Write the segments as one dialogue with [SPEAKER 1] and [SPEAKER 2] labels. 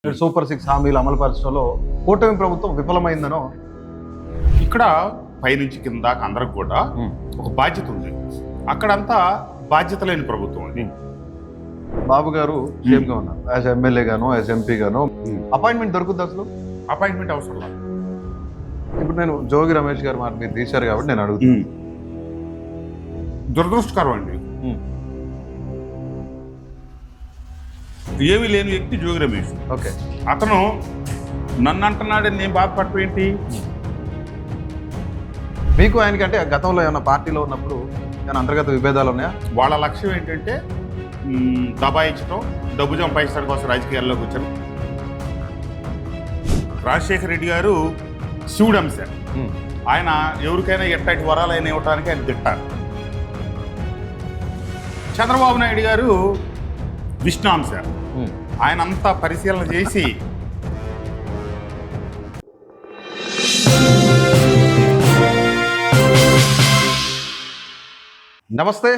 [SPEAKER 1] Super 6 హామీలు అమలు పరచడంలో కూటమి ప్రభుత్వం విఫలమైందనో
[SPEAKER 2] ఇక్కడ పైనుంచి కింద దాకా అందరికి కూడా ఒక బాధ్యత ఉంది. అక్కడంతా బాధ్యత లేని ప్రభుత్వం అది.
[SPEAKER 1] బాబు గారు సీఎం గా ఉన్నారు, యాజ్ ఎమ్మెల్యే గాను యాజ్ ఎంపీ గాను అపాయింట్మెంట్ దొరుకుతుంది అసలు?
[SPEAKER 2] అపాయింట్మెంట్ అవసరం లేదు.
[SPEAKER 1] ఇప్పుడు నేను జోగి రమేష్ గారు మాట మీరు తీశారు కాబట్టి నేను అడుగుతాను.
[SPEAKER 2] దురదృష్టకరం అండి. ఏమీ లేని వ్యక్తి జోగి రమేష్.
[SPEAKER 1] ఓకే,
[SPEAKER 2] అతను నన్ను అంటున్నాడని నేను బాధపడిపోయింటి.
[SPEAKER 1] మీకు ఆయనకి అంటే గతంలో ఏమైనా పార్టీలో ఉన్నప్పుడు ఏమైనా అంతర్గత విభేదాలు ఉన్నాయా?
[SPEAKER 2] వాళ్ళ లక్ష్యం ఏంటంటే దబాయించడం, డబ్బు సంపాదించడం కోసం రాజకీయాల్లోకి వచ్చాను. రాజశేఖర రెడ్డి గారు శివుడు అంశ. ఆయన ఎవరికైనా ఎట్టటి వరాలైనా ఇవ్వడానికి ఆయన తిట్టారు. చంద్రబాబు నాయుడు గారు విష్ణాంశ. ఆయన అంతా పరిశీలన చేసి
[SPEAKER 1] నమస్తే,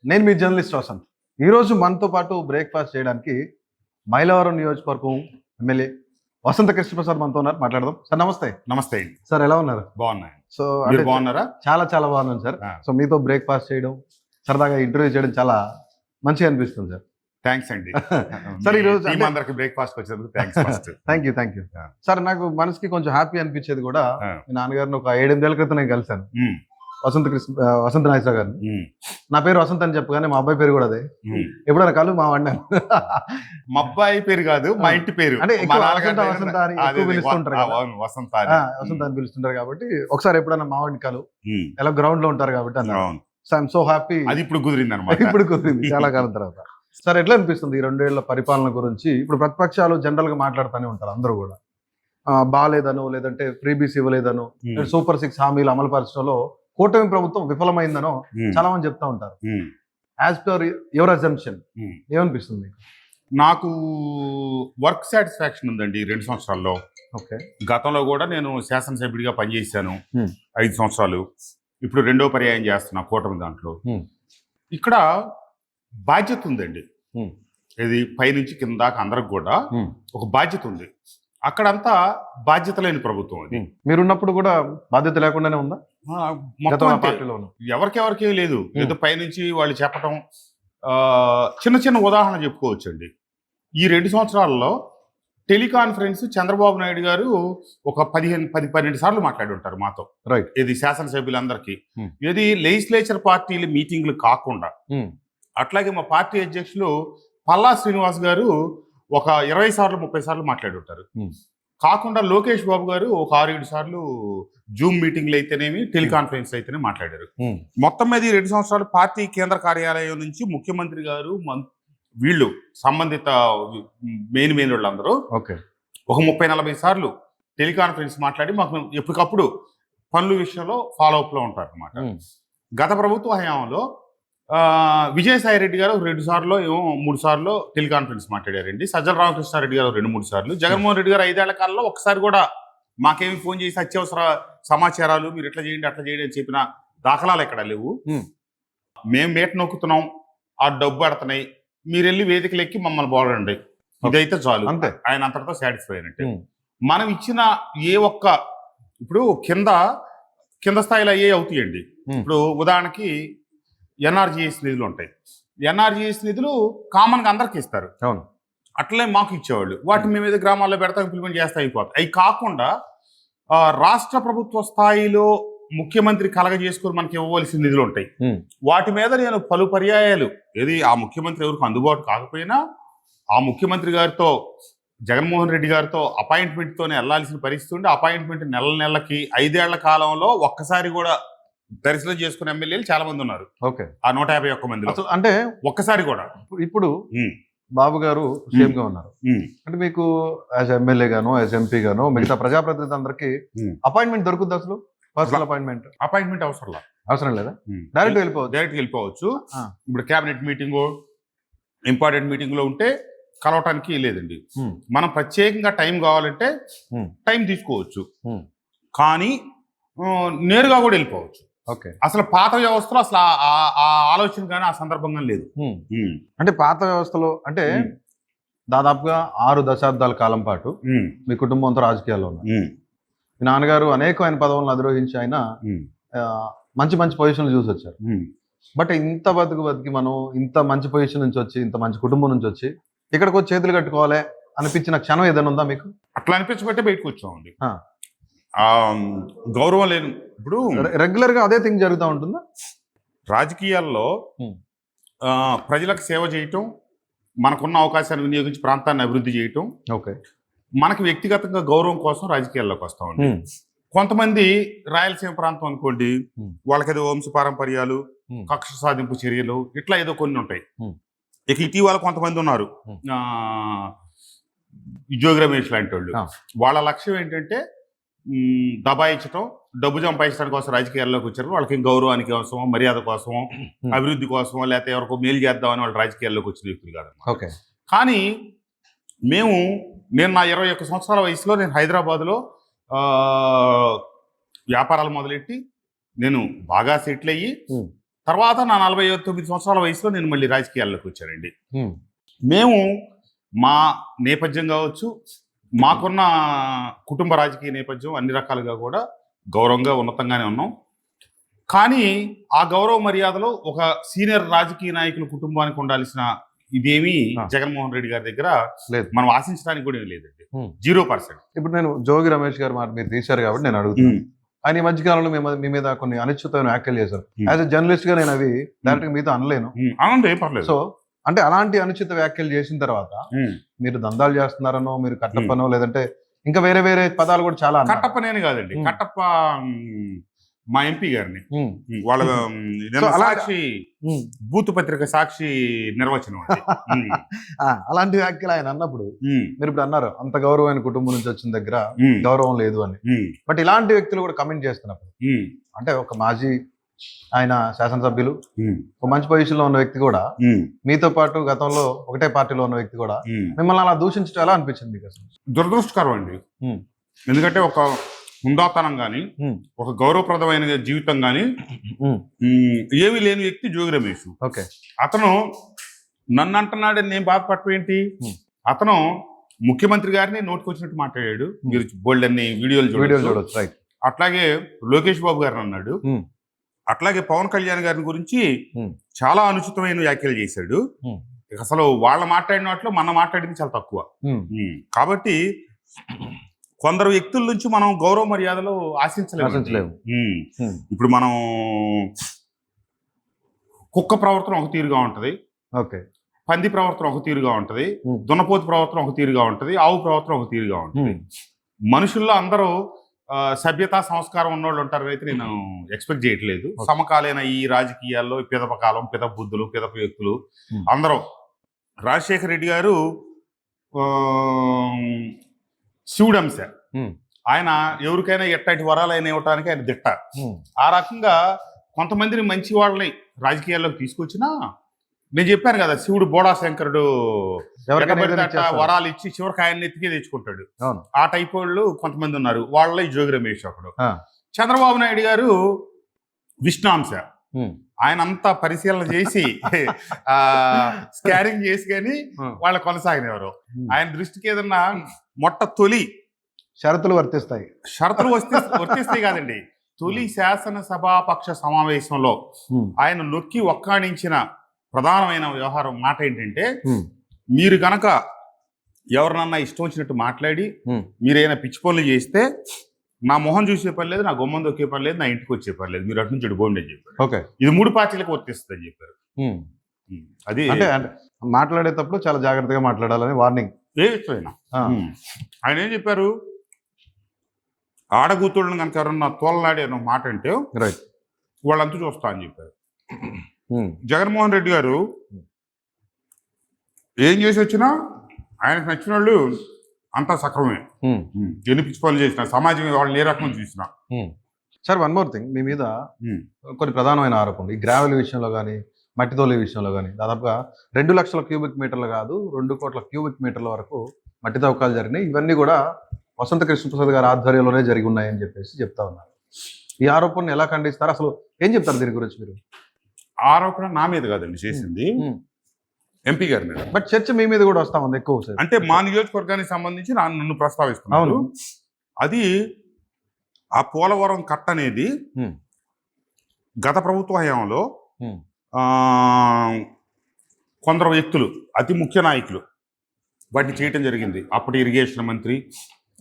[SPEAKER 1] నేను మీ జర్నలిస్ట్ వసంత్. ఈరోజు మనతో పాటు బ్రేక్ఫాస్ట్ చేయడానికి మైలవరం నియోజకవర్గం ఎమ్మెల్యే వసంత కృష్ణప్రసాద్ మనతో ఉన్నారు. మాట్లాడదాం సార్. నమస్తే.
[SPEAKER 2] నమస్తే అండి.
[SPEAKER 1] సార్ ఎలా ఉన్నారు?
[SPEAKER 2] బాగున్నాయి.
[SPEAKER 1] సో
[SPEAKER 2] మీరు బాగున్నారా?
[SPEAKER 1] చాలా చాలా బాగున్నాను సార్. సో మీతో బ్రేక్ఫాస్ట్ చేయడం, సరదాగా ఇంటర్వ్యూ చేయడం చాలా మంచిగా అనిపిస్తుంది సార్.
[SPEAKER 2] థ్యాంక్స్ అండి.
[SPEAKER 1] సార్ ఈరోజు
[SPEAKER 2] అందరికి బ్రేక్ఫాస్ట్ వచ్చినందుకు thanks first.
[SPEAKER 1] Thank you sir. నాకు మనసుకి కొంచెం హ్యాపీ అనిపించేది కూడా, మీ నాన్నగారిని ఒక 7-8 ఏళ్ల క్రితం నేను కలిశాను, వసంత నాయసా గారిని. నా పేరు వసంత్ అని చెప్పగానే మా అబ్బాయి పేరు కూడా అదే. ఎప్పుడైనా కాదు మా వాడినా.
[SPEAKER 2] మా అబ్బాయి పేరు కాదు, మా ఇంటి పేరు.
[SPEAKER 1] అంటే వసంత అని పిలుస్తుంటారు, వసంత అని పిలుస్తుంటారు కాబట్టి ఒకసారి ఎప్పుడైనా మా వాడిని కాదు, ఎలా గ్రౌండ్ లో ఉంటారు కాబట్టి అన్నారు. So I'm so happy.
[SPEAKER 2] అది ఇప్పుడు కుదిరింది అనమాట.
[SPEAKER 1] ఇప్పుడు కుదిరింది చాలా కాలం తర్వాత. సార్ ఎట్లా అనిపిస్తుంది ఈ 2 ఏళ్ల పరిపాలన గురించి? ఇప్పుడు ప్రతిపక్షాలు జనరల్ గా మాట్లాడుతూనే ఉంటారు అందరూ కూడా, బాగాలేదనో లేదంటే ఫ్రీబీస్ ఇవ్వలేదనో, సూపర్ 6 హామీలు అమలు పరచడంలో కూటమి ప్రభుత్వం విఫలమైందనో చాలా మంది చెప్తా ఉంటారు. యాజ్ పర్ యువర్ అజంప్షన్ ఏమనిపిస్తుంది?
[SPEAKER 2] నాకు వర్క్ సాటిస్ఫాక్షన్ ఉందండి 2 సంవత్సరాల్లో.
[SPEAKER 1] ఓకే,
[SPEAKER 2] గతంలో కూడా నేను శాసనసభ్యుడిగా పనిచేశాను 5 సంవత్సరాలు. ఇప్పుడు 2వ పర్యాయం చేస్తున్నా కూటమి దాంట్లో. ఇక్కడ బాధ్యత ఉందండి. ఇది పైనుంచి కింద దాకా అందరికి కూడా ఒక బాధ్యత ఉంది. అక్కడంతా బాధ్యత లేని ప్రభుత్వం అది.
[SPEAKER 1] మీరున్నప్పుడు కూడా బాధ్యత లేకుండానే ఉందా?
[SPEAKER 2] ఎవరికెవరికి లేదు. ఏదో పైనుంచి వాళ్ళు చెప్పటం. చిన్న చిన్న ఉదాహరణ చెప్పుకోవచ్చు అండి. ఈ 2 సంవత్సరాల్లో టెలికాన్ఫరెన్స్ చంద్రబాబు నాయుడు గారు ఒక 10-12 సార్లు మాట్లాడి ఉంటారు మాతో.
[SPEAKER 1] రైట్.
[SPEAKER 2] ఇది శాసనసభ్యులందరికీ. ఇది లెజిస్లేచర్ పార్టీల మీటింగ్లు కాకుండా. అట్లాగే మా పార్టీ అధ్యక్షులు పల్లా శ్రీనివాస్ గారు ఒక 20 సార్లు 30 సార్లు మాట్లాడి ఉంటారు. కాకుండా లోకేష్ బాబు గారు ఒక 6-7 సార్లు జూమ్ మీటింగ్లు అయితేనేమి, టెలికాన్ఫరెన్స్ అయితేనే మాట్లాడారు. మొత్తం మీద ఈ 2 సంవత్సరాలు పార్టీ కేంద్ర కార్యాలయం నుంచి ముఖ్యమంత్రి గారు, వీళ్ళు సంబంధిత మెయిన్ వాళ్ళందరూ ఒక 30-40 సార్లు టెలికాన్ఫరెన్స్ మాట్లాడి మాకు ఎప్పటికప్పుడు పనుల విషయంలో ఫాలో అప్ లో ఉంటారు అనమాట. గత ప్రభుత్వ హయాంలో విజయసాయి రెడ్డి గారు 2 సార్లు 3 సార్లు టెలికాన్ఫరెన్స్ మాట్లాడారండి. సజ్జల రామకృష్ణారెడ్డి గారు 2-3 సార్లు. జగన్మోహన్ రెడ్డి గారు 5 ఏళ్ల కాలంలో ఒక్కసారి కూడా మాకేమి ఫోన్ చేసి అత్యవసర సమాచారాలు మీరు ఎట్లా చేయండి అట్లా చేయండి అని చెప్పిన దాఖలాలు ఎక్కడ లేవు. మేము మేట నొక్కుతున్నాం, ఆ డబ్బు పడుతున్నాయి, మీరు వెళ్ళి వేదికలు ఎక్కి మమ్మల్ని బాగండి, ఇదైతే చాలు. అంతే, ఆయన అంతటితో సాటిస్ఫై అయినట్టు. మనం ఇచ్చిన ఏ ఒక్క ఇప్పుడు కింద స్థాయిలో అయ్యే అవుతాయండి. ఇప్పుడు ఉదాహరణకి ఎన్ఆర్జీఎస్ నిధులు ఉంటాయి. ఎన్ఆర్జీఎస్ నిధులు కామన్గా అందరికి ఇస్తారు.
[SPEAKER 1] అవును,
[SPEAKER 2] అట్లనే మాకు ఇచ్చేవాళ్ళు. వాటిని మేము ఏదో గ్రామాల్లో పెడతాం, ఇంప్లిమెంట్ చేస్తా అయిపోతాయి. అవి కాకుండా రాష్ట్ర ప్రభుత్వ స్థాయిలో ముఖ్యమంత్రి కలగజేసుకుని మనకి ఇవ్వవలసిన నిధులు ఉంటాయి. వాటి మీద నేను పలు పర్యాయాలు ఏది ఆ ముఖ్యమంత్రి ఎవరికి అందుబాటు కాకపోయినా ఆ ముఖ్యమంత్రి గారితో, జగన్మోహన్ రెడ్డి గారితో అపాయింట్మెంట్తోనే వెళ్లాల్సిన పరిస్థితి ఉండి, అపాయింట్మెంట్ నెలకి 5 ఏళ్ల కాలంలో ఒక్కసారి కూడా దర్శనం చేసుకునే ఎమ్మెల్యేలు చాలా మంది ఉన్నారు.
[SPEAKER 1] ఓకే,
[SPEAKER 2] ఆ 151 మందిలో
[SPEAKER 1] అంటే
[SPEAKER 2] ఒక్కసారి కూడా.
[SPEAKER 1] ఇప్పుడు బాబు గారు సీఎం గా ఉన్నారు అంటే మీకు యాజ్ ఎమ్మెల్యే గాను యాజ్ ఎంపీ గాను మిగతా ప్రజాప్రతినిధి అందరికి అపాయింట్మెంట్ దొరుకుతుంది అసలు? పర్సనల్ అపాయింట్మెంట్ అవసరం లేదా? డైరెక్ట్
[SPEAKER 2] వెళ్ళిపోవచ్చు. ఇప్పుడు క్యాబినెట్ మీటింగ్, ఇంపార్టెంట్ మీటింగ్ లో ఉంటే కలవటానికి లేదండి. మనం ప్రత్యేకంగా టైం కావాలంటే టైం తీసుకోవచ్చు, కానీ నేరుగా కూడా వెళ్ళిపోవచ్చు. అసలు పాత వ్యవస్థలో అసలు ఆ ఆలోచన కానీ ఆ సందర్భంగా లేదు.
[SPEAKER 1] అంటే పాత వ్యవస్థలో అంటే దాదాపుగా 6 దశాబ్దాల కాలం పాటు మీ కుటుంబంతో రాజకీయాల్లో ఉన్నారు. మీ నాన్నగారు అనేకమైన పదవులను అధిరోహించి ఆయన ఆ, మంచి మంచి పొజిషన్లు చూసి వచ్చారు. బట్ ఇంత బతికి మనం ఇంత మంచి పొజిషన్ నుంచి వచ్చి ఇంత మంచి కుటుంబం నుంచి వచ్చి ఇక్కడికి వచ్చి చేతులు కట్టుకోవాలి అనిపించిన క్షణం ఏదైనా ఉందా మీకు?
[SPEAKER 2] అట్లా అనిపించబట్టే బయటకు వచ్చామండి.
[SPEAKER 1] ఆ.
[SPEAKER 2] గౌరవం లేదు. ఇప్పుడు
[SPEAKER 1] రెగ్యులర్ గా అదే థింగ్ జరుగుతూ ఉంటుందా?
[SPEAKER 2] రాజకీయాల్లో ప్రజలకు సేవ చేయటం, మనకున్న అవకాశాన్ని వినియోగించి ప్రాంతాన్ని అభివృద్ధి చేయటం,
[SPEAKER 1] ఓకే,
[SPEAKER 2] మనకి వ్యక్తిగతంగా గౌరవం కోసం రాజకీయాల్లోకి వస్తామండి. కొంతమంది రాయలసీమ ప్రాంతం అనుకోండి, వాళ్ళకి ఏదో వంశ పారంపర్యాలు, కక్ష సాధింపు చర్యలు, ఇట్లా ఏదో కొన్ని ఉంటాయి. ఇక ఇటీవల కొంతమంది ఉన్నారు, జోగి రమేష్ లాంటి వాళ్ళు. వాళ్ళ లక్ష్యం ఏంటంటే దబాయించడం, డబ్బు సంపాదించడానికి కోసం రాజకీయాల్లోకి వచ్చారు. వాళ్ళకి గౌరవానికి కోసమో, మర్యాద కోసమో, అభివృద్ధి కోసమో, లేకపోతే ఎవరికో మేలు చేద్దామని వాళ్ళు రాజకీయాల్లోకి వచ్చిన వ్యక్తులు కాదు.
[SPEAKER 1] ఓకే.
[SPEAKER 2] కానీ నేను నా 21 సంవత్సరాల వయసులో నేను హైదరాబాద్లో వ్యాపారాలు మొదలెట్టి నేను బాగా సెటిల్ అయ్యి తర్వాత నా 49 సంవత్సరాల వయసులో నేను మళ్ళీ రాజకీయాల్లోకి వచ్చానండి. మేము మా నేపథ్యం కావచ్చు, మాకున్న కుటుంబ రాజకీయ నేపథ్యం అన్ని రకాలుగా కూడా గౌరవంగా ఉన్నతంగానే ఉన్నాం. కానీ ఆ గౌరవ మర్యాదలో ఒక సీనియర్ రాజకీయ నాయకుల కుటుంబానికి ఉండాల్సిన ఇదేమీ జగన్మోహన్ రెడ్డి గారి దగ్గర మనం ఆశించడానికి కూడా ఏం లేదండి. 0%.
[SPEAKER 1] ఇప్పుడు నేను జోగి రమేష్ గారు మాట మీరు తీశారు కాబట్టి నేను అడుగుతున్నాను. ఆయన ఈ మధ్యకాలంలో మీ మీద కొన్ని అనుచితమైన వ్యాఖ్యలు చేశారు. యాజ్ ఎ జర్నలిస్ట్ గా నేను అవి డైరెక్ట్ గా మీతో అనలేను.
[SPEAKER 2] పర్లేదు.
[SPEAKER 1] సో అంటే అలాంటి అనుచిత వ్యాఖ్యలు చేసిన తర్వాత మీరు దందాలు చేస్తున్నారనో, మీరు కట్టప్పనో, లేదంటే ఇంకా వేరే వేరే పదాలు కూడా చాలా.
[SPEAKER 2] కట్టప్పనేని కాదండి, కట్టప్ప మా ఎంపీ గారిని వాళ్ళ సాక్షి బూత్ పత్రిక సాక్షి నిర్వచనం.
[SPEAKER 1] అలాంటి వ్యాఖ్యలు ఆయన అన్నప్పుడు మీరు ఇప్పుడు అన్నారు అంత గౌరవమైన కుటుంబం నుంచి వచ్చిన దగ్గర గౌరవం లేదు అని. బట్ ఇలాంటి వ్యక్తులు కూడా కమెంట్ చేస్తున్నప్పుడు, అంటే ఒక మాజీ ఆయన శాసనసభ్యులు, ఒక మంచి పొజిషన్ లో ఉన్న వ్యక్తి కూడా, మీతో పాటు గతంలో ఒకటే పార్టీలో ఉన్న వ్యక్తి కూడా మిమ్మల్ని అలా దూషించడం ఎలా అనిపించింది మీకు అసలు?
[SPEAKER 2] దురదృష్టకరం అండి. ఎందుకంటే ఒక హుందాతనం గాని, ఒక గౌరవప్రదమైన జీవితం గాని ఏమీ లేని వ్యక్తి జోగి రమేష్.
[SPEAKER 1] ఓకే.
[SPEAKER 2] అతను నన్ను అంటున్నాడని నేను బాధపడటం ఏంటి? అతను ముఖ్యమంత్రి గారిని నోటుకొచ్చినట్టు మాట్లాడాడు. మీరు బోల్డ్ అన్ని వీడియోలు చూడొచ్చు. అట్లాగే లోకేష్ బాబు గారిని అన్నాడు. అట్లాగే పవన్ కళ్యాణ్ గారి గురించి చాలా అనుచితమైన వ్యాఖ్యలు చేశాడు. అసలు వాళ్ళ మాట్లాడిన వాటిలో మన మాట్లాడింది చాలా తక్కువ. కాబట్టి కొందరు వ్యక్తుల నుంచి మనం గౌరవ మర్యాదలు ఆశించలేము. ఇప్పుడు మనం కుక్క ప్రవర్తన ఒక తీరుగా ఉంటది, పంది ప్రవర్తన ఒక తీరుగా ఉంటది, దున్నపోతు ప్రవర్తన ఒక తీరుగా ఉంటది, ఆవు ప్రవర్తన ఒక తీరుగా ఉంటది. మనుషుల్లో అందరూ సభ్యత సంస్కారం ఉన్నోళ్ళు ఉంటారు అయితే నేను ఎక్స్పెక్ట్ చేయట్లేదు. సమకాలీన ఈ రాజకీయాల్లో పిదప కాలం, పిదప బుద్ధులు, పిదప వ్యక్తులు అందరూ. రాజశేఖర రెడ్డి గారు శివుడంశ, ఆయన ఎవరికైనా ఎట్లాంటి వరాలైనా ఇవ్వటానికి ఆయన దిట్ట. ఆ రకంగా కొంతమందిని మంచి వాళ్ళని రాజకీయాల్లోకి తీసుకొచ్చినా, నేను చెప్పాను కదా, శివుడు బోడా శంకరుడు వరాలు ఇచ్చి చివరికి ఆయన ఎత్తికే తెచ్చుకుంటాడు. ఆ టైప్ వాళ్ళు కొంతమంది ఉన్నారు. వాళ్ళలో జోగి రమేష్ ఒకడు. చంద్రబాబు నాయుడు గారు విష్ణాంశ, ఆయన అంతా పరిశీలన చేసి స్కానింగ్ చేసి కానీ వాళ్ళ కొనసాగినవారు. ఆయన దృష్టికి ఏదన్నా తొలి
[SPEAKER 1] షరతులు వర్తిస్తాయి.
[SPEAKER 2] షరతులు వర్తిస్తాయి కాదండి, తొలి శాసనసభాపక్ష సమావేశంలో ఆయన నొక్కి ఒక్కాణించిన ప్రధానమైన వ్యవహారం మాట ఏంటంటే, మీరు గనక ఎవరినన్నా ఇష్టం వచ్చినట్టు మాట్లాడి మీరైనా పిచ్చి పనులు చేస్తే నా మొహం చూసే పని లేదు, నా గుమ్మం దొక్కే పని లేదు, నా ఇంటికి వచ్చే పని లేదు, మీరు అటు నుంచి అడుగుండి అని చెప్పారు. ఇది 3 పార్టీలకు వర్తిస్తుంది అని చెప్పారు. అది
[SPEAKER 1] అంటే మాట్లాడేటప్పుడు చాలా జాగ్రత్తగా మాట్లాడాలని వార్నింగ్.
[SPEAKER 2] ఏ విషయమైనా ఆయన ఏం చెప్పారు, ఆడగూతుళ్ళని కనుక ఎవరన్నా తోలనాడి అన్న మాట అంటే వాళ్ళంతా చూస్తా అని చెప్పారు. జగన్మోహన్ రెడ్డి గారు ఏం చేసి వచ్చినా ఆయనకు నచ్చిన వాళ్ళు అంతా సక్రమే. ఎన్ని పిచ్చి పనులు చేసిన, సమాజం వాళ్ళని ఏ రకం చూసినా.
[SPEAKER 1] సార్, వన్ మోర్ థింగ్, మీ మీద కొన్ని ప్రధానమైన ఆరోపణలు, ఈ గ్రావెల్ విషయంలో కానీ, మట్టి తోలే విషయంలో కానీ దాదాపుగా 2 లక్షల క్యూబిక్ మీటర్లు కాదు, 2 కోట్ల క్యూబిక్ మీటర్ల వరకు మట్టి తవ్వకాలు జరిగినాయి. ఇవన్నీ కూడా వసంత కృష్ణప్రసాద్ గారి ఆధ్వర్యంలోనే జరిగి ఉన్నాయని చెప్పేసి చెప్తా ఉన్నారు. ఈ ఆరోపణను ఎలా ఖండిస్తారు? అసలు ఏం చెప్తారు దీని గురించి మీరు?
[SPEAKER 2] ఆరోపణ నా మీద కాదండి చేసింది, ఎంపీ గారి మీద.
[SPEAKER 1] బట్ చర్చ మీ మీద కూడా వస్తా ఉంది ఎక్కువ సేపు.
[SPEAKER 2] అంటే మా నియోజకవర్గానికి సంబంధించి నన్ను ప్రస్తావిస్తున్నాను.
[SPEAKER 1] అవును.
[SPEAKER 2] అది ఆ పోలవరం కట్ట అనేది గత ప్రభుత్వ హయాంలో కొందరు వ్యక్తులు, అతి ముఖ్య నాయకులు వాటిని చేయటం జరిగింది. అప్పటి ఇరిగేషన్ మంత్రి,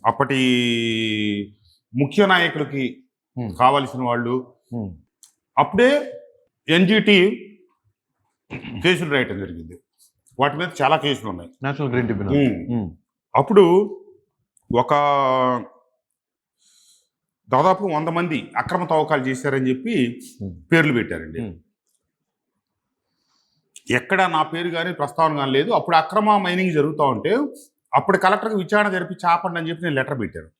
[SPEAKER 2] అప్పటి ముఖ్య నాయకులకి కావలసిన వాళ్ళు అప్పుడే ఎన్జిటి కేసులు రాయటం జరిగింది. వాటి మీద చాలా కేసులు ఉన్నాయి.
[SPEAKER 1] National green tribunal.
[SPEAKER 2] అప్పుడు ఒక దాదాపు 100 మంది అక్రమ తవ్వకాలు చేశారని చెప్పి పేర్లు పెట్టారండి. ఎక్కడ నా పేరు కానీ ప్రస్తావన కానీ లేదు. అప్పుడు అక్రమ మైనింగ్ జరుగుతూ ఉంటే అప్పుడు కలెక్టర్కి విచారణ జరిపి చాపండి అని చెప్పి నేను లెటర్ పెట్టాను.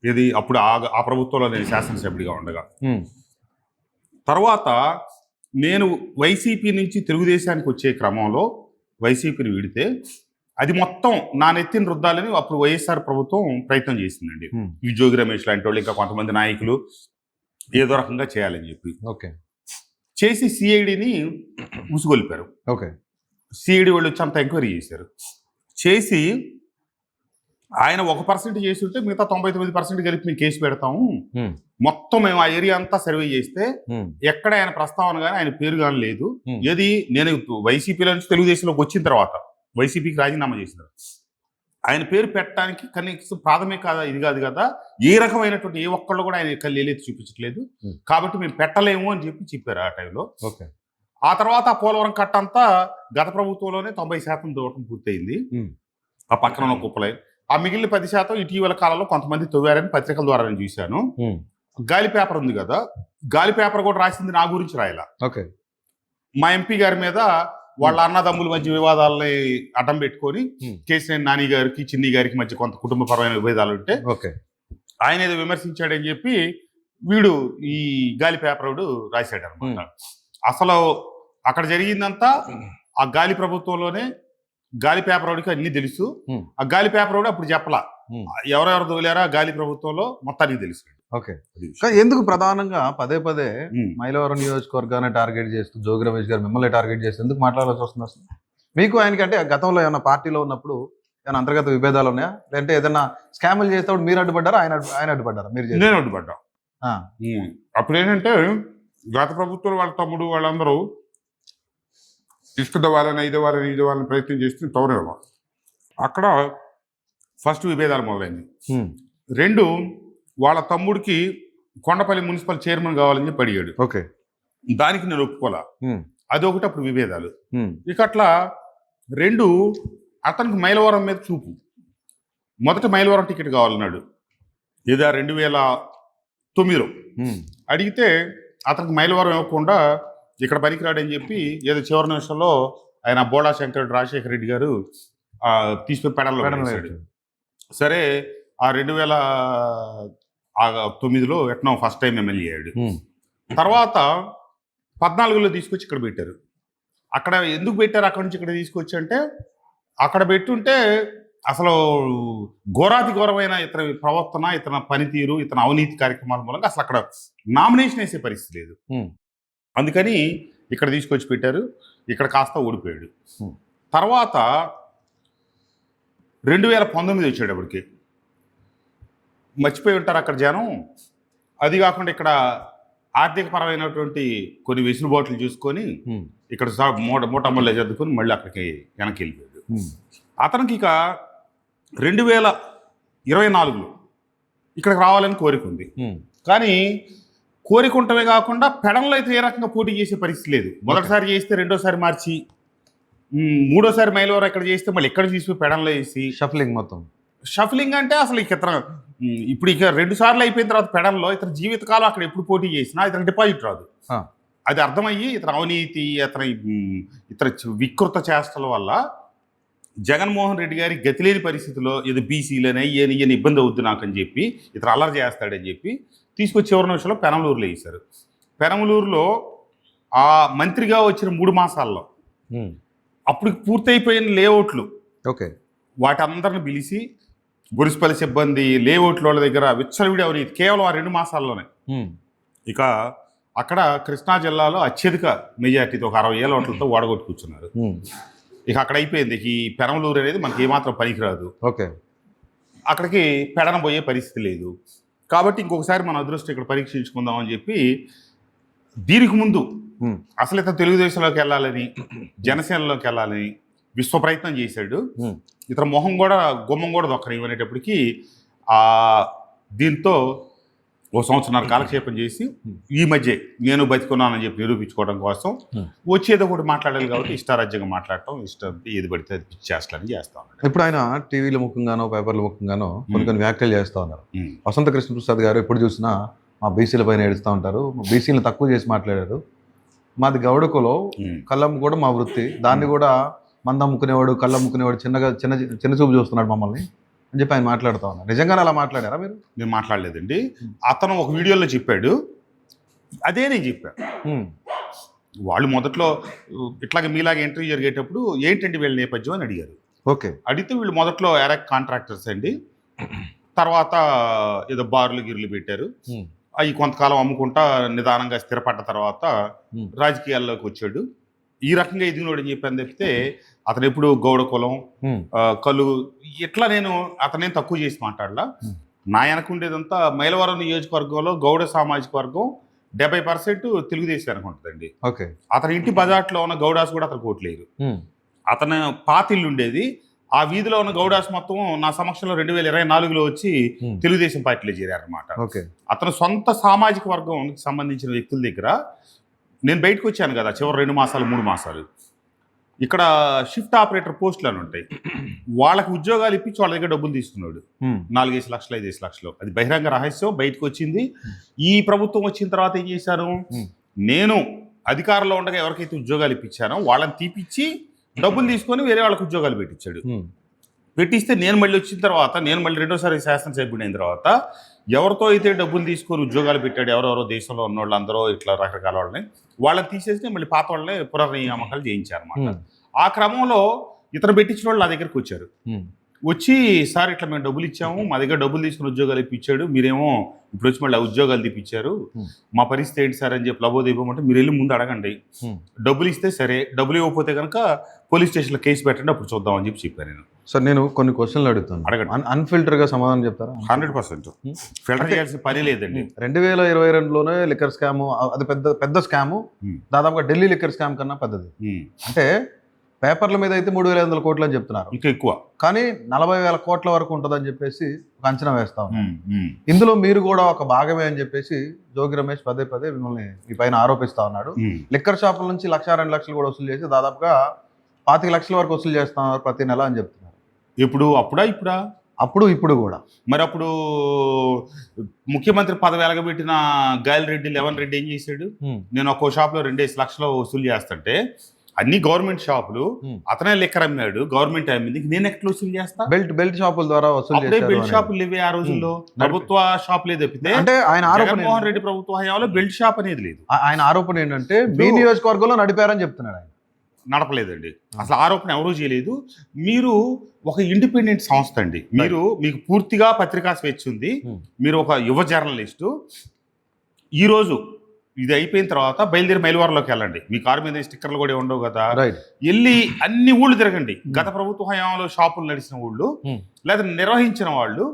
[SPEAKER 2] ఇది అప్పుడు ఆ ప్రభుత్వంలో నేను శాసనసభ్యుడిగా ఉండగా. తర్వాత నేను వైసీపీ నుంచి తెలుగుదేశానికి వచ్చే క్రమంలో వైసీపీని విడితే అది మొత్తం నా నెత్తిని రుద్దాలని అప్పుడు వైఎస్ఆర్ ప్రభుత్వం ప్రయత్నం చేసిందండి. ఈ జోగి రమేష్ లాంటి వాళ్ళు, ఇంకా కొంతమంది నాయకులు ఏదో రకంగా చేయాలని చెప్పి చేసి సిఐడిని ఉసుగొల్పారు. సిఐడి వాళ్ళు వచ్చి అంత ఎంక్వైరీ చేశారు. చేసి ఆయన 1% చేసి ఉంటే మిగతా 99% కలిపి మేము కేసు పెడతాము, మొత్తం మేము ఆ ఏరియా అంతా సర్వే చేస్తే ఎక్కడ ఆయన ప్రస్తావన కానీ ఆయన పేరు కానీ లేదు. ఏది నేను వైసీపీలో నుంచి తెలుగుదేశంలోకి వచ్చిన తర్వాత, వైసీపీకి రాజీనామా చేసిన ఆయన పేరు పెట్టడానికి కనీసం ప్రాథమిక ఇది కాదు కదా, ఏ రకమైనటువంటి ఏ ఒక్కళ్ళు కూడా ఆయన కళ్ళేది చూపించట్లేదు, కాబట్టి మేము పెట్టలేము అని చెప్పారు ఆ టైంలో. ఆ తర్వాత ఆ పోలవరం కట్ట అంతా గత ప్రభుత్వంలోనే 90% దూరం పూర్తయింది. ఆ పక్కన ఉన్న కుప్పలై ఆ మిగిలిన 10% ఇటీవల కాలంలో కొంతమంది తవ్వారని పత్రికల ద్వారా నేను చూశాను. గాలి పేపర్ ఉంది కదా, గాలి పేపర్ కూడా రాసింది నా గురించి రాయాల. మా ఎంపీ గారి మీద వాళ్ళ అన్నదమ్ముల మధ్య వివాదాలని అడ్డం పెట్టుకొని కేసినేని నాని గారికి చిన్ని గారికి మధ్య కొంత కుటుంబపరమైన విభేదాలు ఉంటే ఆయన ఏదో విమర్శించాడని చెప్పి వీడు ఈ గాలి పేపర్ రాశాడు అనమాట. అసలు అక్కడ జరిగిందంతా ఆ గాలి ప్రభుత్వంలోనే గాలి పేపర్ వాడికి అన్ని తెలుసు. ఆ గాలి పేపర్ వాడు అప్పుడు చెప్పలా ఎవరెవరు తోలారా గాలి ప్రభుత్వంలో మొత్తానికి తెలుసు.
[SPEAKER 1] ఎందుకు ప్రధానంగా పదే పదే మైలవరం నియోజకవర్గాన్ని టార్గెట్ చేస్తూ జోగి రమేష్ గారు మిమ్మల్ని టార్గెట్ చేస్తూ ఎందుకు మాట్లాడాల్సి వస్తుంది అసలు? మీకు ఆయనకి అంటే గతంలో ఏమైనా పార్టీలో ఉన్నప్పుడు ఏమైనా అంతర్గత విభేదాలు ఉన్నాయా, లేదంటే ఏదైనా స్కాములు చేసేటప్పుడు మీరు అడ్డుపడ్డారా, ఆయన అడ్డుపడ్డారా?
[SPEAKER 2] నేను అడ్డుపడ్డా. అప్పుడు ఏంటంటే గత ప్రభుత్వం వాళ్ళ తమ్ముడు వాళ్ళందరూ ఇసుక వాళ్ళని ప్రయత్నం చేస్తే తవరేమో అక్కడ ఫస్ట్ విభేదాలు మొదలైంది. 2 వాళ్ళ తమ్ముడికి కొండపల్లి మున్సిపల్ చైర్మన్ కావాలని చెప్పి అడిగాడు. దానికి నేను ఒప్పుకోలా. అదొకటి అప్పుడు విభేదాలు. ఇక అట్లా 2 అతనికి మైలవరం మీద చూపు. మొదట మైలవరం టికెట్ కావాలన్నాడు. ఏదో 2009లో అడిగితే అతనికి మైలవరం ఇవ్వకుండా ఇక్కడ పనికిరాడని చెప్పి ఏదో చివరి నిమిషంలో ఆయన బోడా శంకర్ రాజశేఖర రెడ్డి గారు తీసుకుని పెడల్లో వేశాడు. సరే ఆ 2009లో ఎట్నో ఫస్ట్ టైం ఎమ్మెల్యే అయ్యాడు. తర్వాత 14లో తీసుకొచ్చి ఇక్కడ పెట్టారు. అక్కడ ఎందుకు పెట్టారు అక్కడ నుంచి ఇక్కడ తీసుకొచ్చి అంటే, అక్కడ పెట్టుంటే అసలు ఘోరాతి ఘోరమైన ఇతర ప్రవర్తన, ఇతర పనితీరు, ఇతర అవినీతి కార్యక్రమాల మూలంగా అసలు అక్కడ నామినేషన్ వేసే పరిస్థితి లేదు. అందుకని ఇక్కడ తీసుకొచ్చి పెట్టారు. ఇక్కడ కాస్త ఓడిపోయాడు. తర్వాత 2019 వచ్చాడు. అప్పటికి మర్చిపోయి ఉంటారు అక్కడ జనం. అది కాకుండా ఇక్కడ ఆర్థికపరమైనటువంటి కొన్ని వెసులుబాట్లు చూసుకొని ఇక్కడ మూటమ్మల్లో చదువుకొని మళ్ళీ అక్కడికి వెనక్కి వెళ్ళిపోయాడు. అతనికి ఇక 2024లో ఇక్కడికి రావాలని కోరిక ఉంది. కానీ కోరిక ఉండటమే కాకుండా పెడంలో అయితే ఏ రకంగా పోటీ చేసే పరిస్థితి లేదు. మొదటిసారి చేస్తే రెండోసారి మార్చి, మూడోసారి మైలవరం ఎక్కడ చేస్తే మళ్ళీ ఎక్కడ తీసుకుని పెడంలో వేసి షఫలింగ్ అంటే అసలు ఇప్పుడు ఇక 2 సార్లు అయిపోయిన తర్వాత పెడంలో ఇతర జీవితకాలం అక్కడ ఎప్పుడు పోటీ చేసినా ఇతర డిపాజిట్ రాదు. అది అర్థమయ్యి ఇతర అవినీతి, ఇతర వికృత చేష్టల వల్ల జగన్మోహన్ రెడ్డి గారి గతిలేని పరిస్థితిలో ఏదో బీసీలనే ఈయన ఇబ్బంది అవుద్ది నాకు అని చెప్పి ఇతర అల్లరి చేస్తాడని చెప్పి తీసుకొచ్చి చివరి నిమిషంలో పెనమలూరులో వేశారు. పెనమలూరులో ఆ మంత్రిగా వచ్చిన 3 మాసాల్లో అప్పుడు పూర్తయిపోయిన లేఅవుట్లు వాటి అందరిని పిలిచి మున్సిపల్ సిబ్బంది లేఅవుట్ల వాళ్ళ దగ్గర విచ్చలవిడి అవినీతి కేవలం ఆ 2 మాసాల్లోనే. ఇక అక్కడ కృష్ణా జిల్లాలో అత్యధిక మెజార్టీతో ఒక 60,000 ఓట్లతో ఓడగొట్టు కూర్చున్నారు. ఇక అక్కడ అయిపోయింది. ఈ పెనమలూరు అనేది మనకి ఏమాత్రం పనికిరాదు.
[SPEAKER 1] ఓకే.
[SPEAKER 2] అక్కడికి పెడన పోయే పరిస్థితి లేదు. కాబట్టి ఇంకొకసారి మన అదృష్టం ఇక్కడ పరీక్షించుకుందాం అని చెప్పి దీనికి ముందు అసలు ఇతను తెలుగుదేశంలోకి వెళ్ళాలని, జనసేనలోకి వెళ్ళాలని విశ్వ ప్రయత్నం చేశాడు. ఇతను మొహం కూడా గుమ్మం కూడా దొక్కనివ్వనేటప్పటికీ దీంతో ఓ సంవత్సరాల కాలక్షేపం చేసి ఈ మధ్య నేను బతికున్నానని చెప్పి నిరూపించుకోవడం కోసం వచ్చేదో కూడా మాట్లాడాలి కాబట్టి ఇష్టారాజ్యంగా మాట్లాడటం, ఇష్టం ఏది పడితే అది చేస్తానని చేస్తా ఉన్నాడు.
[SPEAKER 1] ఇప్పుడు ఆయన టీవీల ముఖంగానో పేపర్ల ముఖంగానో కొన్ని వ్యాఖ్యలు చేస్తూ ఉన్నారు. వసంత కృష్ణప్రసాద్ గారు ఎప్పుడు చూసినా మా బీసీల పైన ఏడుస్తూ ఉంటారు, బీసీలను తక్కువ చేసి మాట్లాడారు, మాది గౌడకులో కళ్ళమ్ము కూడా మా వృత్తి, దాన్ని కూడా మంద అమ్ముకునేవాడు కళ్ళు అమ్ముకునేవాడు చిన్న చూపు చూస్తున్నాడు మమ్మల్ని అని చెప్పి ఆయన మాట్లాడుతూ ఉన్నారు. నిజంగానే అలా మాట్లాడారా మీరు?
[SPEAKER 2] నేను మాట్లాడలేదండి. అతను ఒక వీడియోలో చెప్పాడు, అదే నేను చెప్పాను. వాళ్ళు మొదట్లో ఇట్లాగే మీలాగా ఇంటర్వ్యూ జరిగేటప్పుడు ఏంటండి వీళ్ళ నేపథ్యం అని అడిగారు.
[SPEAKER 1] ఓకే.
[SPEAKER 2] అడిగితే వీళ్ళు మొదట్లో ఎరక్ కాంట్రాక్టర్స్ అండి, తర్వాత ఏదో బార్లు గిర్లు పెట్టారు, అవి కొంతకాలం అమ్ముకుంటా నిదానంగా స్థిరపడ్డ తర్వాత రాజకీయాల్లోకి వచ్చాడు, ఈ రకంగా ఎదిగినోడు అని చెప్పని తప్పితే అతను ఎప్పుడు గౌడ కులం కలు ఇట్లా నేను అతనేం తక్కువ చేసి మాట్లాడలా. నా వెనకుండేదంతా మైలవరం నియోజకవర్గంలో గౌడ సామాజిక వర్గం 70% తెలుగుదేశం అనుకుంటుందండి.
[SPEAKER 1] ఓకే.
[SPEAKER 2] అతని ఇంటి బజార్లో ఉన్న గౌడాస్ కూడా అతను ఓట్లేరు. అతను పాతిల్లు ఉండేది, ఆ వీధిలో ఉన్న గౌడాస్ మొత్తం నా సమక్షంలో 2024లో వచ్చి తెలుగుదేశం పార్టీలో చేరారనమాట. అతను సొంత సామాజిక వర్గం సంబంధించిన వ్యక్తుల దగ్గర నేను బయటకు వచ్చాను కదా చివరి 2 మాసాలు 3 మాసాలు, ఇక్కడ షిఫ్ట్ ఆపరేటర్ పోస్టులు అని ఉంటాయి, వాళ్ళకి ఉద్యోగాలు ఇప్పించి వాళ్ళ దగ్గర డబ్బులు తీసుకున్నాడు 4-5 లక్షలు 5 లక్షలు. అది బహిరంగ రహస్యం, బయటకు వచ్చింది. ఈ ప్రభుత్వం వచ్చిన తర్వాత ఏం చేశారు, నేను అధికారంలో ఉండగా ఎవరికైతే ఉద్యోగాలు ఇప్పించానో వాళ్ళని తీపిచ్చి డబ్బులు తీసుకొని వేరే వాళ్ళకి ఉద్యోగాలు పెట్టించాడు. పెట్టిస్తే నేను మళ్ళీ వచ్చిన తర్వాత, నేను మళ్ళీ రెండోసారి శాసనసభ్యుడు అయిన తర్వాత ఎవరితో అయితే డబ్బులు తీసుకొని ఉద్యోగాలు పెట్టాడు, ఎవరెవరో దేశంలో ఉన్న వాళ్ళు అందరూ ఇట్లా రకరకాల వాళ్ళని తీసేసి మళ్ళీ పాత వాళ్ళని పునర్నియామకాలు చేయించారన్నమాట. ఆ క్రమంలో ఇతను పెట్టించిన వాళ్ళు నా దగ్గరికి వచ్చారు. వచ్చి సార్ ఇట్లా మేము డబ్బులు ఇచ్చాము, మా దగ్గర డబ్బులు తీసుకుని ఉద్యోగాలు ఇప్పించాడు, మీరేమో ఇప్పుడు వచ్చి మళ్ళీ ఉద్యోగాలు తీపిచ్చారు, మా పరిస్థితి ఏంటి సార్ అని చెప్పి లబోదీపం అంటే మీరు వెళ్ళి ముందు అడగండి, డబ్బులు ఇస్తే సరే, డబ్బులు ఇవ్వకపోతే కనుక పోలీస్ స్టేషన్లో కేసు పెట్టండి, అప్పుడు చూద్దాం అని చెప్పి చెప్పాను నేను.
[SPEAKER 1] సార్ నేను కొన్ని క్వశ్చన్లు అడుగుతాను, అడగండి. అన్ఫిల్టర్గా సమాధానం చెప్తారా?
[SPEAKER 2] 100% ఫిల్టర్ చేయాల్సిన పని లేదండి.
[SPEAKER 1] 2022లోనే లిక్కర్ స్కాము, అది పెద్ద స్కాము, దాదాపుగా ఢిల్లీ లిక్కర్ స్కామ్ కన్నా పెద్దది. అంటే పేపర్ల మీద అయితే 3,500 కోట్లు అని చెప్తున్నారు, ఇంకా ఎక్కువ, కానీ 40,000 కోట్ల వరకు ఉంటుందని చెప్పేసి ఒక అంచనా వేస్తా ఉన్నాం. ఇందులో మీరు కూడా ఒక భాగమే అని చెప్పేసి జోగి రమేష్ పదే మిమ్మల్ని మీ పైన ఆరోపిస్తా ఉన్నాడు. లిక్కర్ షాపుల నుంచి 1-2 లక్షలు కూడా వసూలు చేసి దాదాపుగా 25 లక్షల వరకు వసూలు చేస్తున్నారు ప్రతి నెల అని చెప్తున్నారు. ఇప్పుడు కూడా
[SPEAKER 2] మరి అప్పుడు ముఖ్యమంత్రి పదవి ఎలగబెట్టిన గాయల్ రెడ్డి లెవెన్ రెడ్డి ఏం చేశాడు, నేను ఒక్కో షాప్లో 2 లక్షలు వసూలు చేస్తుంటే అన్ని గవర్నమెంట్ షాపులు, అతనే లెక్కర్ అమ్మాడు, గవర్నమెంట్ అమ్మింది, నేను ఎక్కడ వసూలు చేస్తా?
[SPEAKER 1] బెల్ట్ షాపుల ద్వారా వసూలు చేశారు.
[SPEAKER 2] బెల్ట్ షాపులు లేవే ఆ రోజుల్లో, ప్రభుత్వ షాపులే తప్పితే. అంటే ఆయన జగన్మోహన్ రెడ్డి ప్రభుత్వ హయాంలో బెల్ట్ షాప్ అనేది లేదు.
[SPEAKER 1] ఆయన ఆరోపణ ఏంటంటే మీ నియోజకవర్గంలో నడిపారని చెప్తున్నాడు. ఆయన
[SPEAKER 2] నడపలేదండి, అసలు ఆరోపణ ఎవరూ చేయలేదు. మీరు ఒక ఇండిపెండెంట్ సంస్థ అండి, మీకు పూర్తిగా పత్రికా స్వేచ్ఛ ఉంది, మీరు ఒక యువ జర్నలిస్టు. ఈరోజు ఇది అయిపోయిన తర్వాత బయలుదేరి మైలవరంలోకి వెళ్ళండి, మీ కారు మీద స్టిక్కర్లు కూడా ఉండవు కదా, వెళ్ళి అన్ని ఊళ్ళు తిరగండి. గత ప్రభుత్వ హయాంలో షాపులు నడిచిన ఊళ్ళు లేదా నిర్వహించిన వాళ్ళు,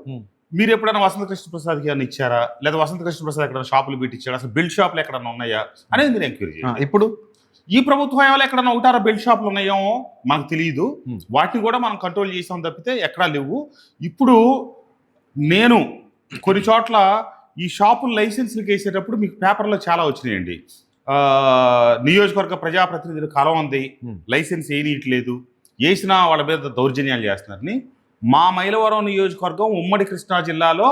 [SPEAKER 2] మీరు ఎప్పుడైనా వసంత కృష్ణ ప్రసాద్కి ఏమైనా ఇచ్చారా, లేదా వసంత కృష్ణ ప్రసాద్ ఎక్కడైనా షాపులు పెట్టించారా, అసలు బెల్ట్ షాపులు ఎక్కడన్నా ఉన్నాయా అనేది మీరు ఎంక్వైరీ చేయండి.
[SPEAKER 1] ఇప్పుడు
[SPEAKER 2] ఈ ప్రభుత్వ హయాంలో ఎక్కడన్నా ఒకటారా బెల్ట్ షాపులు ఉన్నాయో మనకు తెలియదు, వాటిని కూడా మనం కంట్రోల్ చేసాం తప్పితే ఎక్కడా లేవు. ఇప్పుడు నేను కొన్ని చోట్ల ఈ షాపులు లైసెన్స్లకు వేసేటప్పుడు మీకు పేపర్లో చాలా వచ్చినాయండి, నియోజకవర్గ ప్రజాప్రతినిధులు కలం ఉంది, లైసెన్స్ వేయనీయట్లేదు, వేసినా వాళ్ళ మీద దౌర్జన్యాలు చేస్తున్నారని. మా మైలవరం నియోజకవర్గం ఉమ్మడి కృష్ణా జిల్లాలో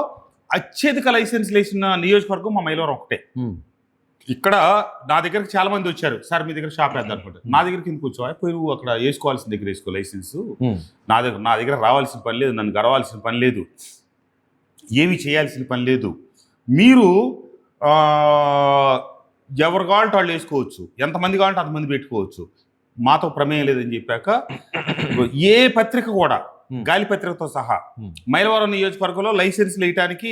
[SPEAKER 2] అత్యధిక లైసెన్స్లు వేసిన నియోజకవర్గం మా మైలవరం ఒకటే. ఇక్కడ నా దగ్గరకు చాలా మంది వచ్చారు, సార్ మీ దగ్గర షాప్ వేద్దాం అనుకుంటే, నా దగ్గరికి ఎందుకు వచ్చావా, పోయి నువ్వు అక్కడ వేసుకోవాల్సిన దగ్గర వేసుకో లైసెన్సు, నా దగ్గర రావాల్సిన పని లేదు, నన్ను గడవాల్సిన పని లేదు, ఏమి చేయాల్సిన పని లేదు, మీరు ఎవరు కావాలంటే వాళ్ళు వేసుకోవచ్చు, ఎంతమంది కావాలంటే అంతమంది పెట్టుకోవచ్చు, మాతో ప్రమేయం లేదని చెప్పాక ఏ పత్రిక కూడా గాలి పత్రికతో సహా మైలవరం నియోజకవర్గంలో లైసెన్స్లు వేయడానికి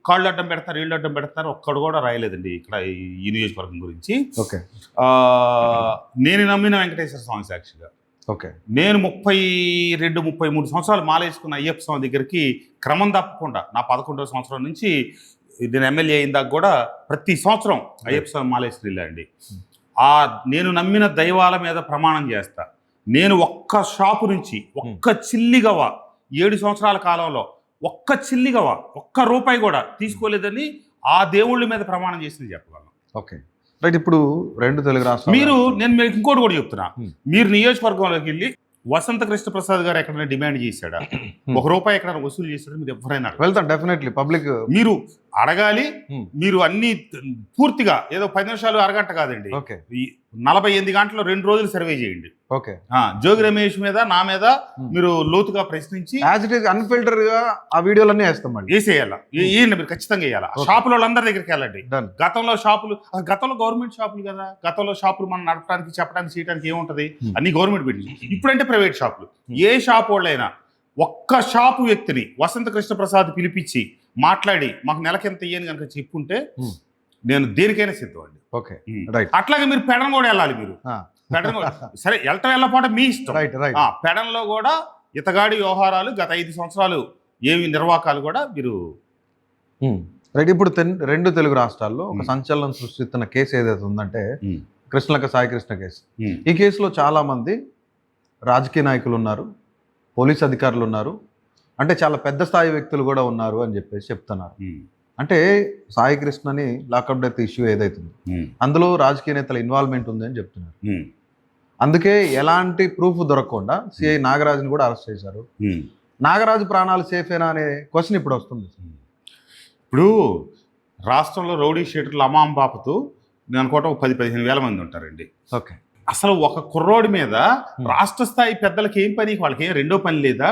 [SPEAKER 2] కాళ్ళు అడ్డం పెడతారు, ఇళ్ళు అడ్డం పెడతారు, ఒక్కడు కూడా రాయలేదండి ఇక్కడ ఈ నియోజకవర్గం గురించి. నేను నమ్మిన వెంకటేశ్వర స్వామి సాక్షిగా
[SPEAKER 1] ఓకే.
[SPEAKER 2] నేను 32-33 సంవత్సరాలు మాలేసుకున్న అయ్యప్ప స్వామి దగ్గరికి క్రమం తప్పకుండా నా 11వ సంవత్సరం నుంచి నేను ఎమ్మెల్యే అయిన దాకా కూడా ప్రతి సంవత్సరం అయ్యప్ప స్వామి మాలేసుకుని వెళ్ళండి. నేను నమ్మిన దైవాల మీద ప్రమాణం చేస్తా. నేను ఒక్క షాపు నుంచి ఒక్క చిల్లిగవ 7 సంవత్సరాల కాలంలో ఒక్క చిల్లిగవ ఒక్క రూపాయి కూడా తీసుకోలేదని ఆ దేవుళ్ళ మీద ప్రమాణం చేసింది చెప్పగలను.
[SPEAKER 1] Okay, right. ఇప్పుడు 2 తెలుగు రాష్ట్రాలు
[SPEAKER 2] నేను మీకు ఇంకోటి కూడా చెప్తున్నా. మీరు నియోజకవర్గంలోకి వెళ్ళి వసంత కృష్ణ ప్రసాద్ గారు ఎక్కడైనా డిమాండ్ చేశాడా, ₹1 ఎక్కడైనా వసూలు చేశాడా? మీరు ఎవరైనా
[SPEAKER 1] వెళ్తాం డెఫినెట్లీ. పబ్లిక్
[SPEAKER 2] మీరు అడగాలి. మీరు అన్ని పూర్తిగా ఏదో 10 నిమిషాలు అరగంట కాదండి, 48 గంటలు 2 రోజులు సర్వే చేయండి.
[SPEAKER 1] ఓకే.
[SPEAKER 2] జోగి రమేష్ మీద నా మీద మీరు లోతుగా ప్రశ్నించి
[SPEAKER 1] యాజ్ ఇట్ ఈస్ అన్ఫిల్టర్డ్ గా ఆ వీడియోలన్నీ వేస్తాం,
[SPEAKER 2] వేసేయాలా. మీరు ఖచ్చితంగా వేయాలా. షాపుల వాళ్ళందరి దగ్గరికి వెళ్ళండి. గతంలో గవర్నమెంట్ షాపులు కదా, గతంలో షాపులు మనం నడపడానికి చెప్పడానికి చేయడానికి ఏముంటది, అన్ని గవర్నమెంట్ పెట్టి. ఇప్పుడంటే ప్రైవేట్ షాపులు. ఏ షాప్ వాళ్ళైనా ఒక్క షాపు వ్యక్తిని వసంత కృష్ణ ప్రసాద్ పిలిపించి మాట్లాడి మాకు నెలకెంత ఇయ్యని కనుక చెప్పుంటే నేను దేనికైనా సిద్ధం అండి.
[SPEAKER 1] Okay, right.
[SPEAKER 2] అట్లాగే మీరు పెడన కూడా వెళ్ళాలి. మీరు పెడన కూడా సరే వెళ్ళపోవడం మీ ఇష్టం. పెడన్లో కూడా ఇతగాడి వ్యవహారాలు గత 5 సంవత్సరాలు ఏవి నిర్వాకాలు కూడా మీరు
[SPEAKER 1] రైట్. ఇప్పుడు 2 తెలుగు రాష్ట్రాల్లో ఒక సంచలనం సృష్టిస్తున్న కేసు ఏదైతే ఉందంటే సాయి కృష్ణ కేసు. ఈ కేసులో చాలా మంది రాజకీయ నాయకులు ఉన్నారు, పోలీస్ అధికారులు ఉన్నారు, అంటే చాలా పెద్ద స్థాయి వ్యక్తులు కూడా ఉన్నారు అని చెప్పేసి చెప్తున్నారు. అంటే సాయి కృష్ణని లాకప్ డెత్ ఇష్యూ ఏదైతుందో అందులో రాజకీయ నేతల ఇన్వాల్వ్మెంట్ ఉంది అని చెప్తున్నారు. అందుకే ఎలాంటి ప్రూఫ్ దొరకకుండా సిఐ నాగరాజుని కూడా అరెస్ట్ చేశారు. నాగరాజు ప్రాణాలు సేఫేనా అనే క్వశ్చన్ ఇప్పుడు వస్తుంది.
[SPEAKER 2] ఇప్పుడు రాష్ట్రంలో రౌడీ షీటర్లు అమాంబాపతు నేను అనుకోవటం 10-15 వేల మంది ఉంటారండి.
[SPEAKER 1] ఓకే.
[SPEAKER 2] అసలు ఒక కుర్రోడి మీద రాష్ట్ర స్థాయి పెద్దలకి ఏం పని, వాళ్ళకి ఏం రెండో పని లేదా?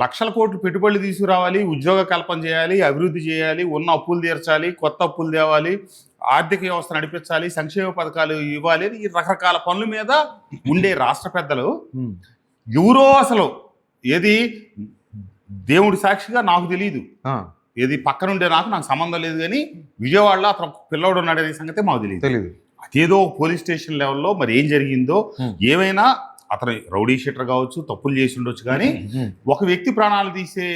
[SPEAKER 2] లక్షల కోట్లు పెట్టుబడులు తీసుకురావాలి, ఉద్యోగ కల్పన చేయాలి, అభివృద్ధి చేయాలి, ఉన్న అప్పులు తీర్చాలి, కొత్త అప్పులు తేవాలి, ఆర్థిక వ్యవస్థ నడిపించాలి, సంక్షేమ పథకాలు ఇవ్వాలి, ఈ రకరకాల పనుల మీద ఉండే రాష్ట్ర పెద్దలు ఎవరో అసలు ఏది దేవుడి సాక్షిగా నాకు తెలియదు, ఏది పక్కనుండే నాకు సంబంధం లేదు, కానీ విజయవాడలో అతను పిల్లవాడు ఉన్నాడనే సంగతి మాకు తెలియదు. అదేదో పోలీస్ స్టేషన్ లెవెల్లో మరి ఏం జరిగిందో ఏమైనా అతను రౌడీ షీటర్ కావచ్చు, తప్పులు చేసి ఉండొచ్చు, కానీ ఒక వ్యక్తి ప్రాణాలు తీసే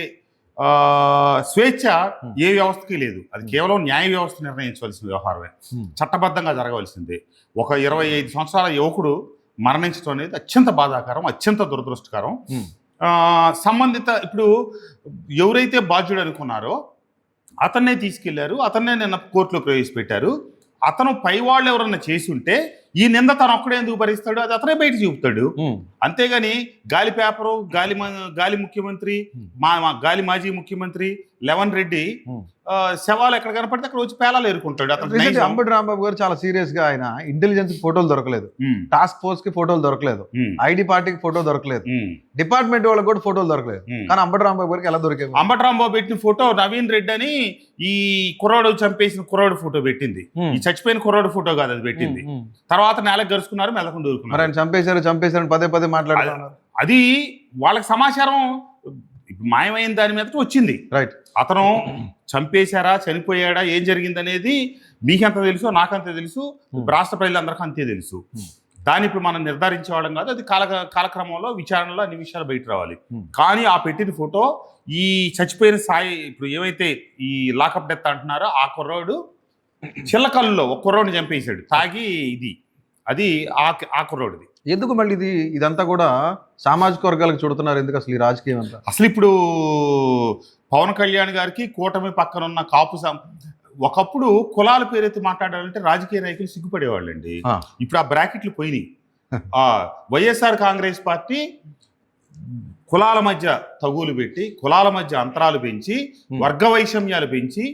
[SPEAKER 2] స్వేచ్ఛ ఏ వ్యవస్థకి లేదు. అది కేవలం న్యాయ వ్యవస్థ నిర్ణయించవలసిన వ్యవహారమే, చట్టబద్ధంగా జరగవలసిందే. ఒక 25 సంవత్సరాల యువకుడు మరణించడం అనేది అత్యంత బాధాకరం, అత్యంత దురదృష్టకరం. సంబంధిత ఇప్పుడు ఎవరైతే బాధ్యుడు అనుకున్నారో అతన్నే తీసుకెళ్లారు, అతన్నే నిన్న కోర్టులో ప్రవేశపెట్టారు. అతను పై వాళ్ళు ఎవరన్నా చేసి ఉంటే ఈ నింద తను ఒక్కడే ఎందుకు భరిస్తాడు, అది అతనే బయట చూపుతాడు. అంతేగాని గాలి పేపరు, గాలి ముఖ్యమంత్రి, గాలి మాజీ ముఖ్యమంత్రి లెవన్ రెడ్డి శవాలు ఎక్కడ కనపడితే అక్కడ వచ్చి పేలాలు ఏరుకుంటాడు.
[SPEAKER 1] అంబటి రాంబాబు గారు చాలా సీరియస్ గా ఆయన ఇంటెలిజెన్స్ ఫోటోలు దొరకలేదు, టాస్క్ ఫోర్స్ కి ఫోటోలు దొరకలేదు, ఐడి పార్టీకి ఫోటో దొరకలేదు, డిపార్ట్మెంట్ వాళ్ళకి కూడా ఫోటోలు దొరకలేదు. కానీ అంబటి రాంబాబు గారికి ఎలా దొరికాయి?
[SPEAKER 2] అంబటి రాంబాబు పెట్టిన ఫోటో నవీన్ రెడ్డి అని ఈ కుర్రాడు చంపేసిన కుర్రాడు ఫోటో పెట్టింది, ఈ చచ్చిపోయిన కుర్రాడు ఫోటో కాదు అది పెట్టింది. తర్వాత నెలకు గరుచుకున్నారు, మెల్లకుండా ఊరుకున్నారు.
[SPEAKER 1] ఆయన చంపేశారు పదే మాట్లాడుతున్నారు.
[SPEAKER 2] అది వాళ్ళకి సమాచారం మాయమైన దాని మీద వచ్చింది.
[SPEAKER 1] రైట్.
[SPEAKER 2] అతను చంపేశారా, చనిపోయాడా, ఏం జరిగింది అనేది మీకెంత తెలుసు, నాకంత తెలుసు, రాష్ట్ర ప్రజలందరికీ అంతే తెలుసు. దాన్ని ఇప్పుడు మనం నిర్ధారించేవాళ్ళం కాదు. అది కాలక్రమంలో విచారణలో అన్ని విషయాలు బయట రావాలి. కానీ ఆ పెట్టిన ఫోటో ఈ చచ్చిపోయిన సాయి, ఇప్పుడు ఏవైతే ఈ లాకప్ డెత్ అంటున్నారో ఆ కుర్రోడు చిల్లకల్లులో ఒక కుర్రోడిని చంపేశాడు తాగి. అది ఆ కుర్రోడిది.
[SPEAKER 1] ఎందుకు మళ్ళీ ఇదంతా కూడా సామాజిక వర్గాలకు చుడుతున్నారు? ఎందుకు అసలు ఈ రాజకీయం అంతా?
[SPEAKER 2] అసలు ఇప్పుడు పవన్ కళ్యాణ్ గారికి కూటమి పక్కన ఉన్న కాపు ఒకప్పుడు కులాల పేరెత్తి మాట్లాడాలంటే రాజకీయ నాయకులు సిగ్గుపడేవాళ్ళండి. ఇప్పుడు ఆ బ్రాకెట్లు పోయినాయి. వైఎస్ఆర్ కాంగ్రెస్ పార్టీ కులాల మధ్య తగులు పెట్టి, కులాల మధ్య అంతరాలు పెంచి, వర్గ వైషమ్యాలు పెంచి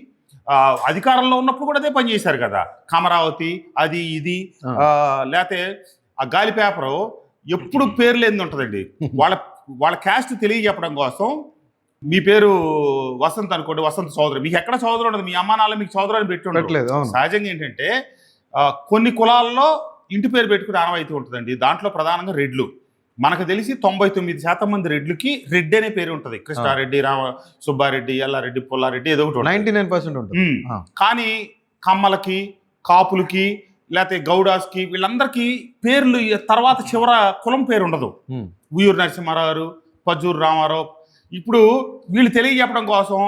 [SPEAKER 2] అధికారంలో ఉన్నప్పుడు కూడా అదే పని చేశారు కదా. కమరావతి అది ఇది లేకపోతే ఆ గాలి పేపరు ఎప్పుడు పేర్లు ఏంది ఉంటుందండి. వాళ్ళ క్యాస్ట్ తెలియజెప్పడం కోసం మీ పేరు వసంత్ అనుకోండి, వసంత్ చౌదరి. మీకు ఎక్కడ చౌదరి ఉండదు, మీ అమ్మా నాన్న మీకు చౌదరి అని పెట్టి ఉండట్లేదు. సహజంగా ఏంటంటే కొన్ని కులాల్లో ఇంటి పేరు పెట్టుకుని ఆనవాయితీ ఉంటుందండి. దాంట్లో ప్రధానంగా రెడ్లు. మనకు తెలిసి 99% మంది రెడ్లకి రెడ్డి అనే పేరు ఉంటుంది. కృష్ణారెడ్డి, సుబ్బారెడ్డి, ఎల్లారెడ్డి, పుల్లారెడ్డి ఏదో ఒకటి
[SPEAKER 1] 99% ఉంటుంది.
[SPEAKER 2] కానీ కమ్మలకి, కాపులకి, లేకపోతే గౌడాస్కి వీళ్ళందరికీ పేర్లు తర్వాత చివర కులం పేరు ఉండదు. ఉయ్యూరు నరసింహారావు గారు, పజ్జూరు రామారావు. ఇప్పుడు వీళ్ళు తెలియజెప్పడం కోసం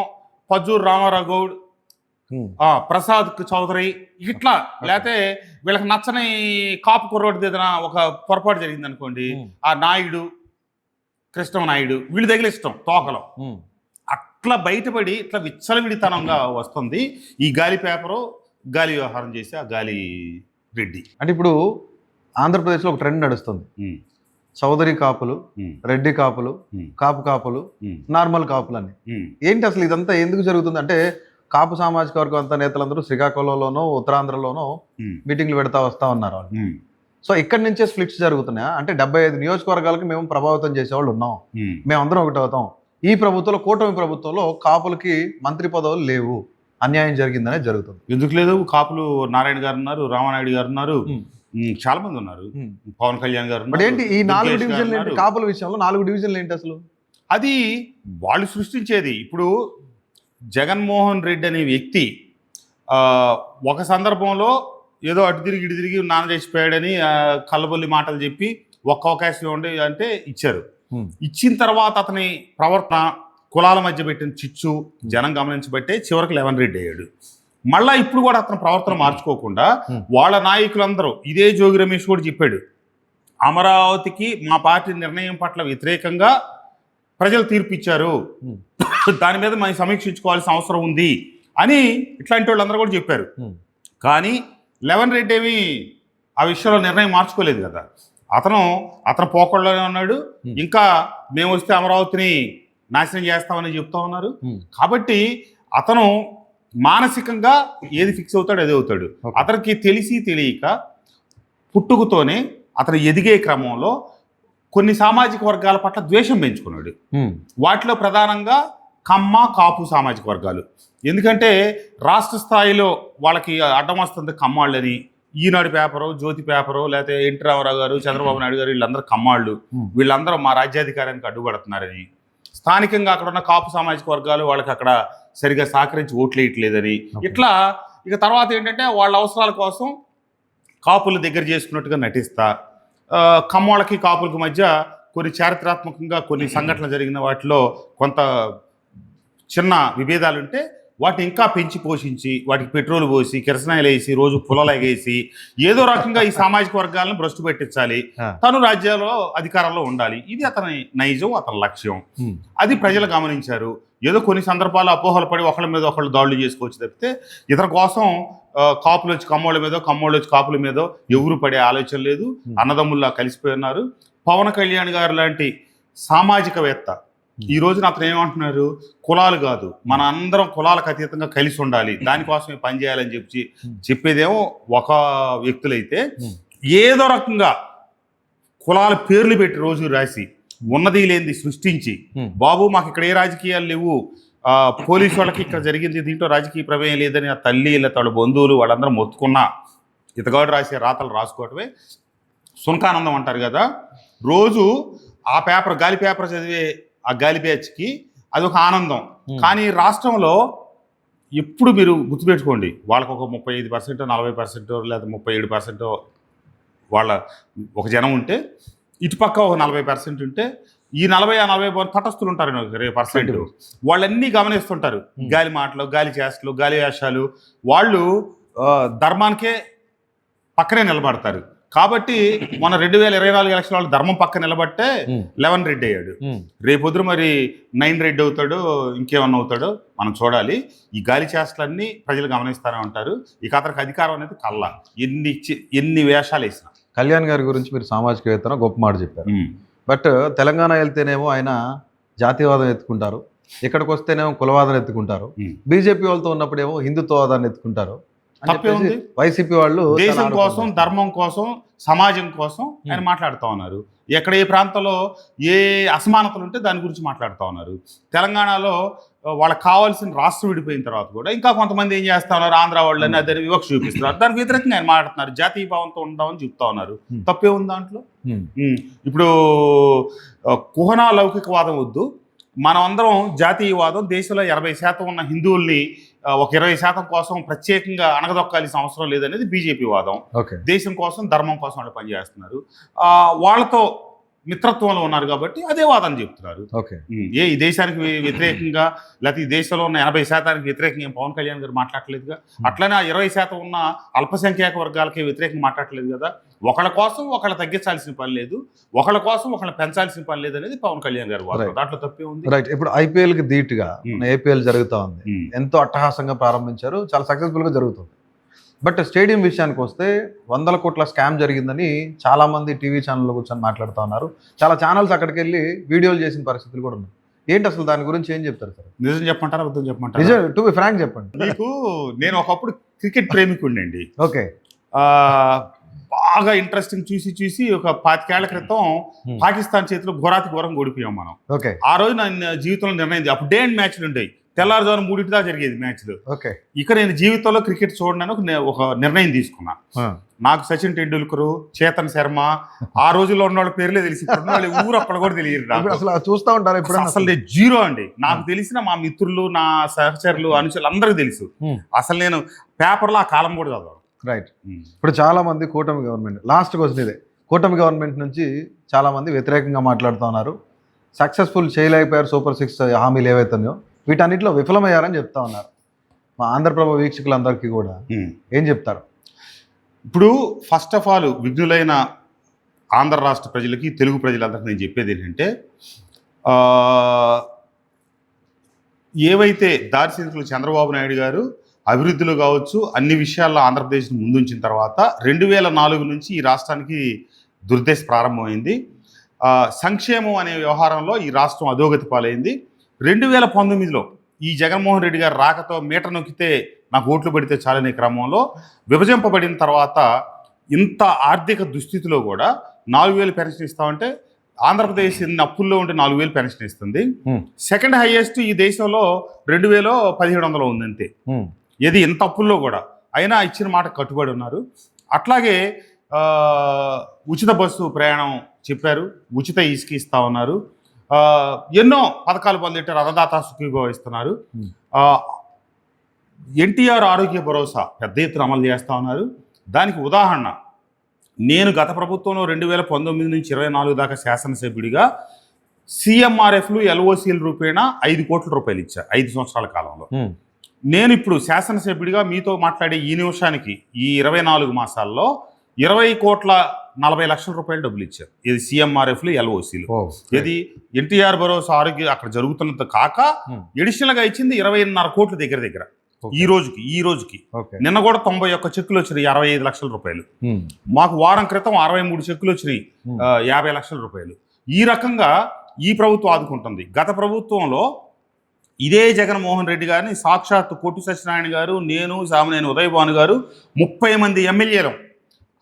[SPEAKER 2] పజ్జూరు రామారావు గౌడ్, ప్రసాద్ చౌదరి ఇట్లా, లేకపోతే వీళ్ళకి నచ్చని కాపు కుర్రోడి ఏదైనా ఒక పొరపాటు జరిగింది అనుకోండి, ఆ నాయుడు, కృష్ణనాయుడు వీళ్ళు తగిలిష్టం తోకలో. అట్లా బయటపడి ఇట్లా విచ్చలవిడితనంగా వస్తుంది ఈ గాలి పేపరు, గాలి వ్యవహారం చేసి ఆ గాలి రెడ్డి.
[SPEAKER 1] అంటే ఇప్పుడు ఆంధ్రప్రదేశ్లో ఒక ట్రెండ్ నడుస్తుంది. చౌదరి కాపులు, రెడ్డి కాపులు, కాపు కాపులు, నార్మల్ కాపులు అని. ఏంటి అసలు ఇదంతా ఎందుకు జరుగుతుంది? అంటే కాపు సామాజిక వర్గం అంతా నేతలందరూ శ్రీకాకుళంలోనో ఉత్తరాంధ్రలోనో మీటింగ్లు పెడతా వస్తా ఉన్నారు వాళ్ళు. సో ఇక్కడి నుంచే స్ప్లిట్స్ జరుగుతున్నాయా? అంటే 75 నియోజకవర్గాలకి మేము ప్రభావితం చేసేవాళ్ళు ఉన్నాం, మేమందరం ఒకటి అవుతాం. ఈ ప్రభుత్వంలో, కూటమి ప్రభుత్వంలో కాపులకి మంత్రి పదవులు లేవు, అన్యాయం జరిగిందనే జరుగుతుంది.
[SPEAKER 2] ఎందుకు లేదు? కాపులు నారాయణ గారు ఉన్నారు, రామానాయుడు గారు ఉన్నారు, చాలా మంది ఉన్నారు, పవన్ కళ్యాణ్ గారు.
[SPEAKER 1] బట్ ఏంటి ఈ 4 డివిజన్లు ఏంటి? కాపుల విషయంలో 4 డివిజన్లు ఏంటి అసలు?
[SPEAKER 2] అది వాళ్ళు సృష్టించేది. ఇప్పుడు జగన్మోహన్ రెడ్డి అనే వ్యక్తి ఒక సందర్భంలో ఏదో అటు తిరిగి ఇటు తిరిగి నాన్న చచ్చిపోయాడని కళ్ళబొల్లి మాటలు చెప్పి ఒక్క అవకాశం ఇవ్వండి అంటే ఇచ్చారు. ఇచ్చిన తర్వాత అతని ప్రవర్తన, కులాల మధ్య పెట్టిన చిచ్చు జనం గమనించబట్టే చివరికి 11 రెడ్డి అయ్యాడు. మళ్ళా ఇప్పుడు కూడా అతని ప్రవర్తన మార్చుకోకుండా వాళ్ళ నాయకులందరూ, ఇదే జోగి రమేష్ కూడా చెప్పాడు, అమరావతికి మా పార్టీ నిర్ణయం పట్ల వ్యతిరేకంగా ప్రజలు తీర్పు ఇచ్చారు, దాని మీద మనం సమీక్షించుకోవాల్సిన అవసరం ఉంది అని ఇట్లాంటి వాళ్ళందరూ కూడా చెప్పారు. కానీ 11 రెడ్డి ఏమి ఆ విషయంలో నిర్ణయం మార్చుకోలేదు కదా. అతను పోకళ్ళలోనే ఉన్నాడు. ఇంకా మేము వస్తే అమరావతిని నాశనం చేస్తామని చెప్తా ఉన్నారు. కాబట్టి అతను మానసికంగా ఏది ఫిక్స్ అవుతాడు అదే అవుతాడు. అతనికి తెలిసి తెలియక పుట్టుకతోనే అతను ఎదిగే క్రమంలో కొన్ని సామాజిక వర్గాల పట్ల ద్వేషం పెంచుకున్నాడు. వాటిలో ప్రధానంగా కమ్మ, కాపు సామాజిక వర్గాలు. ఎందుకంటే రాష్ట్ర స్థాయిలో వాళ్ళకి అడ్డం వస్తుంది కమ్మాళ్ళని. ఈనాడు పేపరు, జ్యోతి పేపరు, లేకపోతే ఎన్టీ రామారావు గారు, చంద్రబాబు నాయుడు గారు వీళ్ళందరూ కమ్మాళ్ళు, వీళ్ళందరూ మా రాజ్యాధికారానికి అడ్డుపడుతున్నారని. స్థానికంగా అక్కడ ఉన్న కాపు సామాజిక వర్గాలు వాళ్ళకి అక్కడ సరిగా సహకరించి ఓట్లు వేయట్లేదని. ఇట్లా ఇక తర్వాత ఏంటంటే వాళ్ళ అవసరాల కోసం కాపులు దగ్గర చేసుకున్నట్టుగా నటిస్తా, కమ్మోళ్ళకి కాపులకి మధ్య కొన్ని చారిత్రాత్మకంగా కొన్ని సంఘటనలు జరిగిన వాటిలో కొంత చిన్న విభేదాలుంటే వాటిని ఇంకా పెంచి పోషించి వాటికి పెట్రోల్ పోసి కిరసనాయిలు వేసి రోజు పుల్లలేగేసి ఏదో రకంగా ఈ సామాజిక వర్గాలను భ్రష్టు పెట్టించాలి, తను రాజ్యాల్లో అధికారంలో ఉండాలి. ఇది అతని నైజం, అతని లక్ష్యం. అది ప్రజలు గమనించారు. ఏదో కొన్ని సందర్భాలు అపోహలు పడి ఒకళ్ళ మీద ఒకళ్ళు దాడులు చేసుకోవచ్చు తప్పితే ఇతని కోసం కాపులు వచ్చి కమ్మోళ్ళ మీద, కమ్మోళ్ళు వచ్చి కాపుల మీద ఎవరు పడే ఆలోచన లేదు. అన్నదమ్ముల్లా కలిసిపోయి ఉన్నారు. పవన్ కళ్యాణ్ గారు లాంటి సామాజికవేత్త ఈ రోజున అతను ఏమంటున్నారు, కులాలు కాదు మన అందరం కులాలకు అతీతంగా కలిసి ఉండాలి, దానికోసమే పనిచేయాలని చెప్పేదేమో ఒక వ్యక్తులైతే, ఏదో రకంగా కులాల పేర్లు పెట్టి రోజు రాసి ఉన్నది లేనిది సృష్టించి, బాబు మాకు ఇక్కడ ఏ రాజకీయాలు లేవు, పోలీసు వాళ్ళకి ఇక్కడ జరిగింది దీంట్లో రాజకీయ ప్రమేయం లేదని ఆ తల్లి తన బంధువులు వాళ్ళందరూ మొత్తుకున్నా ఇతగాడు రాసే రాతలు రాసుకోవటమే సునకానందం అంటారు కదా. రోజు ఆ పేపర్, గాలి పేపర్ చదివే ఆ గాలి బ్యాచ్కి అదొక ఆనందం. కానీ రాష్ట్రంలో ఎప్పుడు మీరు గుర్తుపెట్టుకోండి, వాళ్ళకు ఒక 35%, 40% లేదా 37% వాళ్ళ ఒక జనం ఉంటే, ఇటుపక్క ఒక 40% ఉంటే, ఈ 40-40% తటస్థులు ఉంటారు 20%. వాళ్ళన్నీ గమనిస్తుంటారు గాలి మాటలు, గాలి చేష్టలు, గాలి వేషాలు. వాళ్ళు ధర్మానికే పక్కనే నిలబడతారు. కాబట్టి మన 2024 ఎలక్షన్ వాళ్ళు ధర్మం పక్క నిలబట్టే 11 రెడ్డి అయ్యాడు. రేపొద్దు మరి 9 రెడ్డి అవుతాడో ఇంకేమన్నా అవుతాడో మనం చూడాలి. ఈ గాలి చేష్టలన్నీ ప్రజలు గమనిస్తూనే ఉంటారు. ఇక అతనికి అధికారం అనేది కళ్ళ ఎన్ని వేషాలు వేసినా.
[SPEAKER 1] కళ్యాణ్ గారి గురించి మీరు సామాజికవేత్తన గొప్ప మాట చెప్పారు. బట్ తెలంగాణ వెళ్తేనేమో ఆయన జాతీయవాదం ఎత్తుకుంటారు, ఇక్కడికి వస్తేనేమో కులవాదం ఎత్తుకుంటారు, బీజేపీ వాళ్ళతో ఉన్నప్పుడేమో హిందుత్వవాదాన్ని ఎత్తుకుంటారు. వైసీపీ వాళ్ళు
[SPEAKER 2] దేశం కోసం, ధర్మం కోసం, సమాజం కోసం ఆయన మాట్లాడుతూ ఉన్నారు. ఎక్కడ ఏ ప్రాంతంలో ఏ అసమానతలు ఉంటే దాని గురించి మాట్లాడుతూ ఉన్నారు. తెలంగాణలో వాళ్ళకి కావాల్సిన రాష్ట్రం విడిపోయిన తర్వాత కూడా ఇంకా కొంతమంది ఏం చేస్తా ఉన్నారు, ఆంధ్ర వాళ్ళని అదే వివక్ష చూపిస్తున్నారు. దానికి వ్యతిరేకంగా ఆయన మాట్లాడుతున్నారు, జాతీయ భావంతో ఉందామని చెప్తా ఉన్నారు. తప్పే ఉంది దాంట్లో. ఇప్పుడు కుహనా లౌకికవాదం వద్దు, మనం అందరం జాతీయవాదం, దేశంలో 80% ఉన్న హిందువుల్ని ఒక 20% కోసం ప్రత్యేకంగా అణగదొక్కాల్సిన అవసరం లేదనేది బీజేపీ వాదం. దేశం కోసం, ధర్మం కోసం వాళ్ళు పనిచేస్తున్నారు. వాళ్ళతో మిత్రత్వంలో ఉన్నారు కాబట్టి అదే వాదన చెప్తున్నారు. ఈ దేశానికి వ్యతిరేకంగా లేకపోతే ఈ దేశంలో ఉన్న 80% వ్యతిరేకంగా పవన్ కళ్యాణ్ గారు మాట్లాడలేదుగా. అట్లనే ఆ 20% ఉన్న అల్పసంఖ్యాక వర్గాలకి వ్యతిరేకంగా మాట్లాడలేదు కదా. ఒకళ్ళ కోసం ఒకళ్ళు తగ్గించాల్సిన పని లేదు, ఒకళ్ళ కోసం ఒకళ్ళు పెంచాల్సిన పని లేదు అనేది పవన్ కళ్యాణ్ గారు వాదన. దాంట్లో తప్పే ఉంది.
[SPEAKER 1] రైట్. ఇప్పుడు ఐపీఎల్ కి ధీటుగా ఏపీఎల్ జరుగుతూ ఉంది. ఎంతో అట్టహాసంగా ప్రారంభించారు, చాలా సక్సెస్ఫుల్ గా జరుగుతుంది. బట్ స్టేడియం విషయానికి వస్తే 100 కోట్ల స్కామ్ జరిగిందని చాలా మంది టీవీ ఛానల్లో కూర్చొని మాట్లాడుతూ ఉన్నారు. చాలా ఛానల్స్ అక్కడికి వెళ్ళి వీడియోలు చేసిన పరిస్థితులు కూడా ఉన్నాయి. ఏంటి అసలు దాని గురించి ఏం చెప్తారు సార్?
[SPEAKER 2] నిజం చెప్పమంటారా, అబద్ధం చెప్పమంటారా?
[SPEAKER 1] నిజం, టు బి ఫ్రాంక్ చెప్పండి.
[SPEAKER 2] మీకు నేను ఒకప్పుడు క్రికెట్ ప్రేమికుడినండి.
[SPEAKER 1] ఓకే.
[SPEAKER 2] బాగా ఇంట్రెస్టింగ్ చూసి ఒక 25 ఏళ్ల క్రితం పాకిస్తాన్ చేతిలో ఘోరాతి ఘోరం ఓడిపోయాం మనం.
[SPEAKER 1] ఓకే. ఆ
[SPEAKER 2] రోజు నా జీవితంలో నిర్ణయం. అప్పుడు డే అండ్ మ్యాచ్లు ఉండేవి, తెల్లారుజామున 3 దాకా జరిగేది మ్యాచ్లు.
[SPEAKER 1] ఓకే. ఇక
[SPEAKER 2] నేను జీవితంలో క్రికెట్ చూడడానికి ఒక నిర్ణయం తీసుకున్నా. నాకు సచిన్ టెండూల్కర్, చేతన్ శర్మ, ఆ రోజుల్లో ఉన్న వాళ్ళ పేర్లే తెలిసి, ఊరు అక్కడ కూడా తెలియదు.
[SPEAKER 1] అసలు చూస్తూ ఉంటారు ఇప్పుడు?
[SPEAKER 2] అసలు జీరో అండి. నాకు తెలిసిన మా మిత్రులు, నా సహచరులు, అనుచరులు అందరికీ తెలుసు. అసలు నేను పేపర్లో ఆ కాలం కూడా చదవను.
[SPEAKER 1] రైట్. ఇప్పుడు చాలా మంది కూటమి గవర్నమెంట్, లాస్ట్ క్వశ్చన్ ఇదే, కూటమి గవర్నమెంట్ నుంచి చాలా మంది వ్యతిరేకంగా మాట్లాడుతూ ఉన్నారు. సక్సెస్ఫుల్ చేయలేకపోయారు సూపర్ 6 హామీలు ఏవైతున్నాయో, వీటన్నిటిలో విఫలమయ్యారని చెప్తా ఉన్నారు. మా ఆంధ్రప్రభ వీక్షకులందరికీ కూడా ఏం చెప్తారు?
[SPEAKER 2] ఇప్పుడు ఫస్ట్ ఆఫ్ ఆల్ విఘ్నులైన ఆంధ్ర రాష్ట్ర ప్రజలకి, తెలుగు ప్రజలందరికీ నేను చెప్పేది ఏంటంటే, ఏవైతే దార్శనికులు చంద్రబాబు నాయుడు గారు అభివృద్ధిలో కావచ్చు అన్ని విషయాల్లో ఆంధ్రప్రదేశ్ని ముందుంచిన తర్వాత 2004 నుంచి ఈ రాష్ట్రానికి దుర్దశ ప్రారంభమైంది. సంక్షేమం అనే వ్యవహారంలో ఈ రాష్ట్రం అధోగతి పాలైంది. 2019లో ఈ జగన్మోహన్ రెడ్డి గారు రాకతో మీటర్ నొక్కితే నాకు ఓట్లు పడితే చాలనే క్రమంలో విభజింపబడిన తర్వాత ఇంత ఆర్థిక దుస్థితిలో కూడా 4,000 పెన్షన్ ఇస్తామంటే ఆంధ్రప్రదేశ్ ఇన్ని అప్పుల్లో ఉంటే 4,000 పెన్షన్ ఇస్తుంది. సెకండ్ హైయెస్ట్ ఈ దేశంలో 2,1700 ఉంది అంతే. ఇది ఇంత అప్పుల్లో కూడా అయినా ఇచ్చిన మాట కట్టుబడి ఉన్నారు. అట్లాగే ఉచిత బస్సు ప్రయాణం చెప్పారు, ఉచిత ఇసుక ఇస్తా ఉన్నారు, ఎన్నో పథకాలు పొందేటారు, అన్నదాత సుఖీభవ ఇస్తున్నారు. ఎన్టీఆర్ ఆరోగ్య భరోసా పెద్ద ఎత్తున అమలు చేస్తూ ఉన్నారు. దానికి ఉదాహరణ, నేను గత ప్రభుత్వంలో 2019 నుంచి 24 దాకా శాసనసభ్యుడిగా CMRFలు, LOCల రూపేణా 5 కోట్ల రూపాయలు ఇచ్చా 5 సంవత్సరాల కాలంలో. నేను ఇప్పుడు శాసనసభ్యుడిగా మీతో మాట్లాడే ఈ నిమిషానికి ఈ 24 మాసాల్లో 20,40,00,000 రూపాయలు డబ్బులు ఇచ్చారు. ఇది CMRFలు, LOCలు. ఇది ఎన్టీఆర్ భరోసా ఆరోగ్య అక్కడ జరుగుతున్నంత కాక ఎడిషనల్గా ఇచ్చింది 20.5 కోట్ల దగ్గర ఈ రోజుకి. నిన్న కూడా 91 చెక్కులు వచ్చినాయి 65 లక్షల రూపాయలు. మాకు వారం క్రితం 63 చెక్కులు వచ్చినాయి 50 లక్షల రూపాయలు. ఈ రకంగా ఈ ప్రభుత్వం ఆదుకుంటుంది. గత ప్రభుత్వంలో ఇదే జగన్మోహన్ రెడ్డి గారిని సాక్షాత్ కొట్టు సత్యనారాయణ గారు, నేను, సామినేని ఉదయభాను గారు 30 మంది ఎమ్మెల్యేలు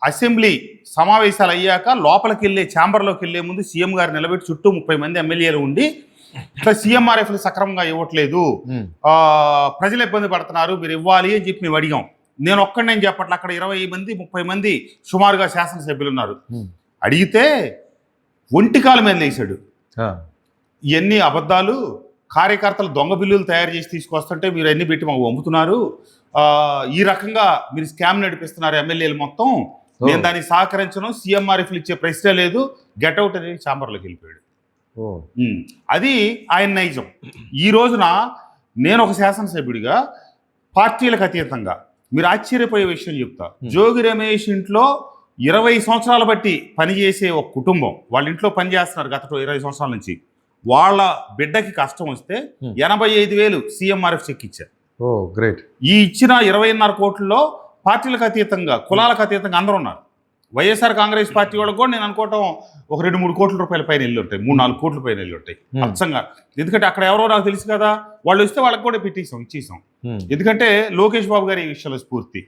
[SPEAKER 2] అసెంబ్లీ సమావేశాలు అయ్యాక లోపలికి వెళ్ళే ఛాంబర్లోకి వెళ్ళే ముందు సీఎం గారు నిలబెట్టి చుట్టూ 30 మంది ఎమ్మెల్యేలు ఉండి ఇట్లా CMRFలు సక్రమంగా ఇవ్వట్లేదు, ప్రజలు ఇబ్బంది పడుతున్నారు, మీరు ఇవ్వాలి అని చెప్పి మేము అడిగాం. నేను ఒక్కడిని చెప్పట్లే, అక్కడ 20 మంది 30 మంది సుమారుగా శాసనసభ్యులు ఉన్నారు. అడిగితే ఒంటికాల మీద వేసాడు. ఇవన్నీ అబద్ధాలు, కార్యకర్తలు దొంగ బిల్లులు తయారు చేసి తీసుకొస్తుంటే మీరు అన్ని పెట్టి మాకు పంపుతున్నారు, ఈ రకంగా మీరు స్కామ్ నడిపిస్తున్నారు ఎమ్మెల్యేలు మొత్తం, నేను దానికి సహకరించను, CMRFలు ఇచ్చే ప్రశ్న లేదు, గెట్అవుట్ అనేది ఛాంబర్లోకి వెళ్ళిపోయాడు. అది ఆయన నైజం. ఈ రోజున నేను ఒక శాసనసభ్యుడిగా పార్టీలకు అతీతంగా మీరు ఆశ్చర్యపోయే విషయం చెప్తా. జోగి రమేష్ ఇంట్లో 20 సంవత్సరాల బట్టి పనిచేసే ఒక కుటుంబం, వాళ్ళ ఇంట్లో పనిచేస్తున్నారు గత 20 సంవత్సరాల నుంచి. వాళ్ళ బిడ్డకి కష్టం వస్తే 85,000 CMRF చెక్ ఇచ్చారు.
[SPEAKER 1] గ్రేట్. ఈ
[SPEAKER 2] ఇచ్చిన 20.5 కోట్లలో పార్టీలకు అతీతంగా, కులాలకు అతీతంగా అందరూ ఉన్నారు. వైఎస్ఆర్ కాంగ్రెస్ పార్టీ వాళ్ళకి కూడా నేను అనుకోవటం ఒక 2-3 కోట్ల రూపాయల పైన వెళ్ళి ఉంటాయి, 3-4 కోట్ల పైన వెళ్ళి ఉంటాయి అచ్చంగా. ఎందుకంటే అక్కడ ఎవరో నాకు తెలుసు కదా, వాళ్ళు ఇస్తే వాళ్ళకి కూడా ఇచ్చేసాం. ఎందుకంటే లోకేష్ బాబు గారి ఈ విషయంలో స్ఫూర్తి,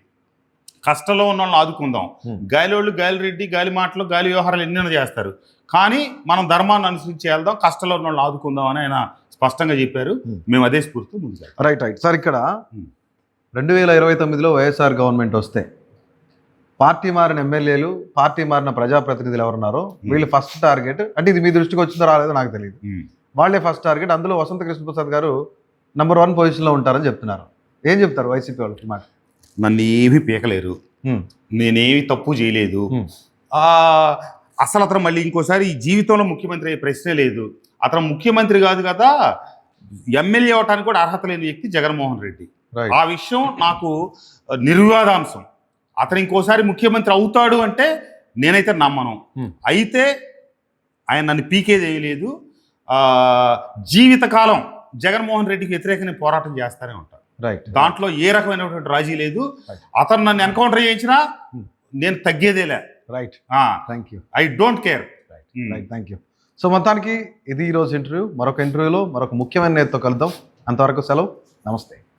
[SPEAKER 2] కష్టంలో ఉన్న వాళ్ళని ఆదుకుందాం. గాలివాళ్ళు, గాలిరెడ్డి, గాలి మాటలు, గాలి వ్యవహారాలు ఎన్నైనా చేస్తారు, కానీ మనం ధర్మాన్ని అనుసరించి వెళ్దాం, కష్టంలో ఉన్న వాళ్ళని ఆదుకుందాం అని ఆయన స్పష్టంగా చెప్పారు. మేము అదే స్ఫూర్తి ముందు.
[SPEAKER 1] రైట్. సార్, ఇక్కడ 2029లో వైఎస్ఆర్ గవర్నమెంట్ వస్తే పార్టీ మారిన ఎమ్మెల్యేలు, పార్టీ మారిన ప్రజాప్రతినిధులు ఎవరున్నారో వీళ్ళు ఫస్ట్ టార్గెట్, అంటే ఇది మీ దృష్టికి వచ్చిందో రాలేదో నాకు తెలియదు, వాళ్ళే ఫస్ట్ టార్గెట్. అందులో వసంత కృష్ణప్రసాద్ గారు నంబర్ 1 పొజిషన్లో ఉంటారని చెప్తున్నారు. ఏం చెప్తారు వైసీపీ వాళ్ళకి మాట?
[SPEAKER 2] నన్ను ఏమీ పీకలేరు, నేనేమి తప్పు చేయలేదు, అసలు అతను మళ్ళీ ఇంకోసారి ఈ జీవితంలో ముఖ్యమంత్రి అయ్యే ప్రశ్నే లేదు, అతను ముఖ్యమంత్రి కాదు కదా, ఎమ్మెల్యే అవటానికి కూడా అర్హత లేని వ్యక్తి జగన్మోహన్ రెడ్డి. ఆ విషయం నాకు నిర్వివాదాంశం. అతను ఇంకోసారి ముఖ్యమంత్రి అవుతాడు అంటే నేనైతే నమ్మను. అయితే ఆయన నన్ను పీకేది ఏమీ లేదు. జీవితకాలం జగన్మోహన్ రెడ్డికి వ్యతిరేకంగా పోరాటం చేస్తానే ఉంటాను. దాంట్లో ఏ రకమైనటువంటి రాజీ లేదు. అతను నన్ను ఎన్కౌంటర్ చేయించినా నేను తగ్గేదేలే.
[SPEAKER 1] Right, thank you.
[SPEAKER 2] I don't care.
[SPEAKER 1] Thank you. So మొత్తానికి ఇది ఈరోజు ఇంటర్వ్యూ. మరొక ఇంటర్వ్యూలో మరొక ముఖ్యమైన నేతతో కలుద్దాం. అంతవరకు సెలవు. నమస్తే.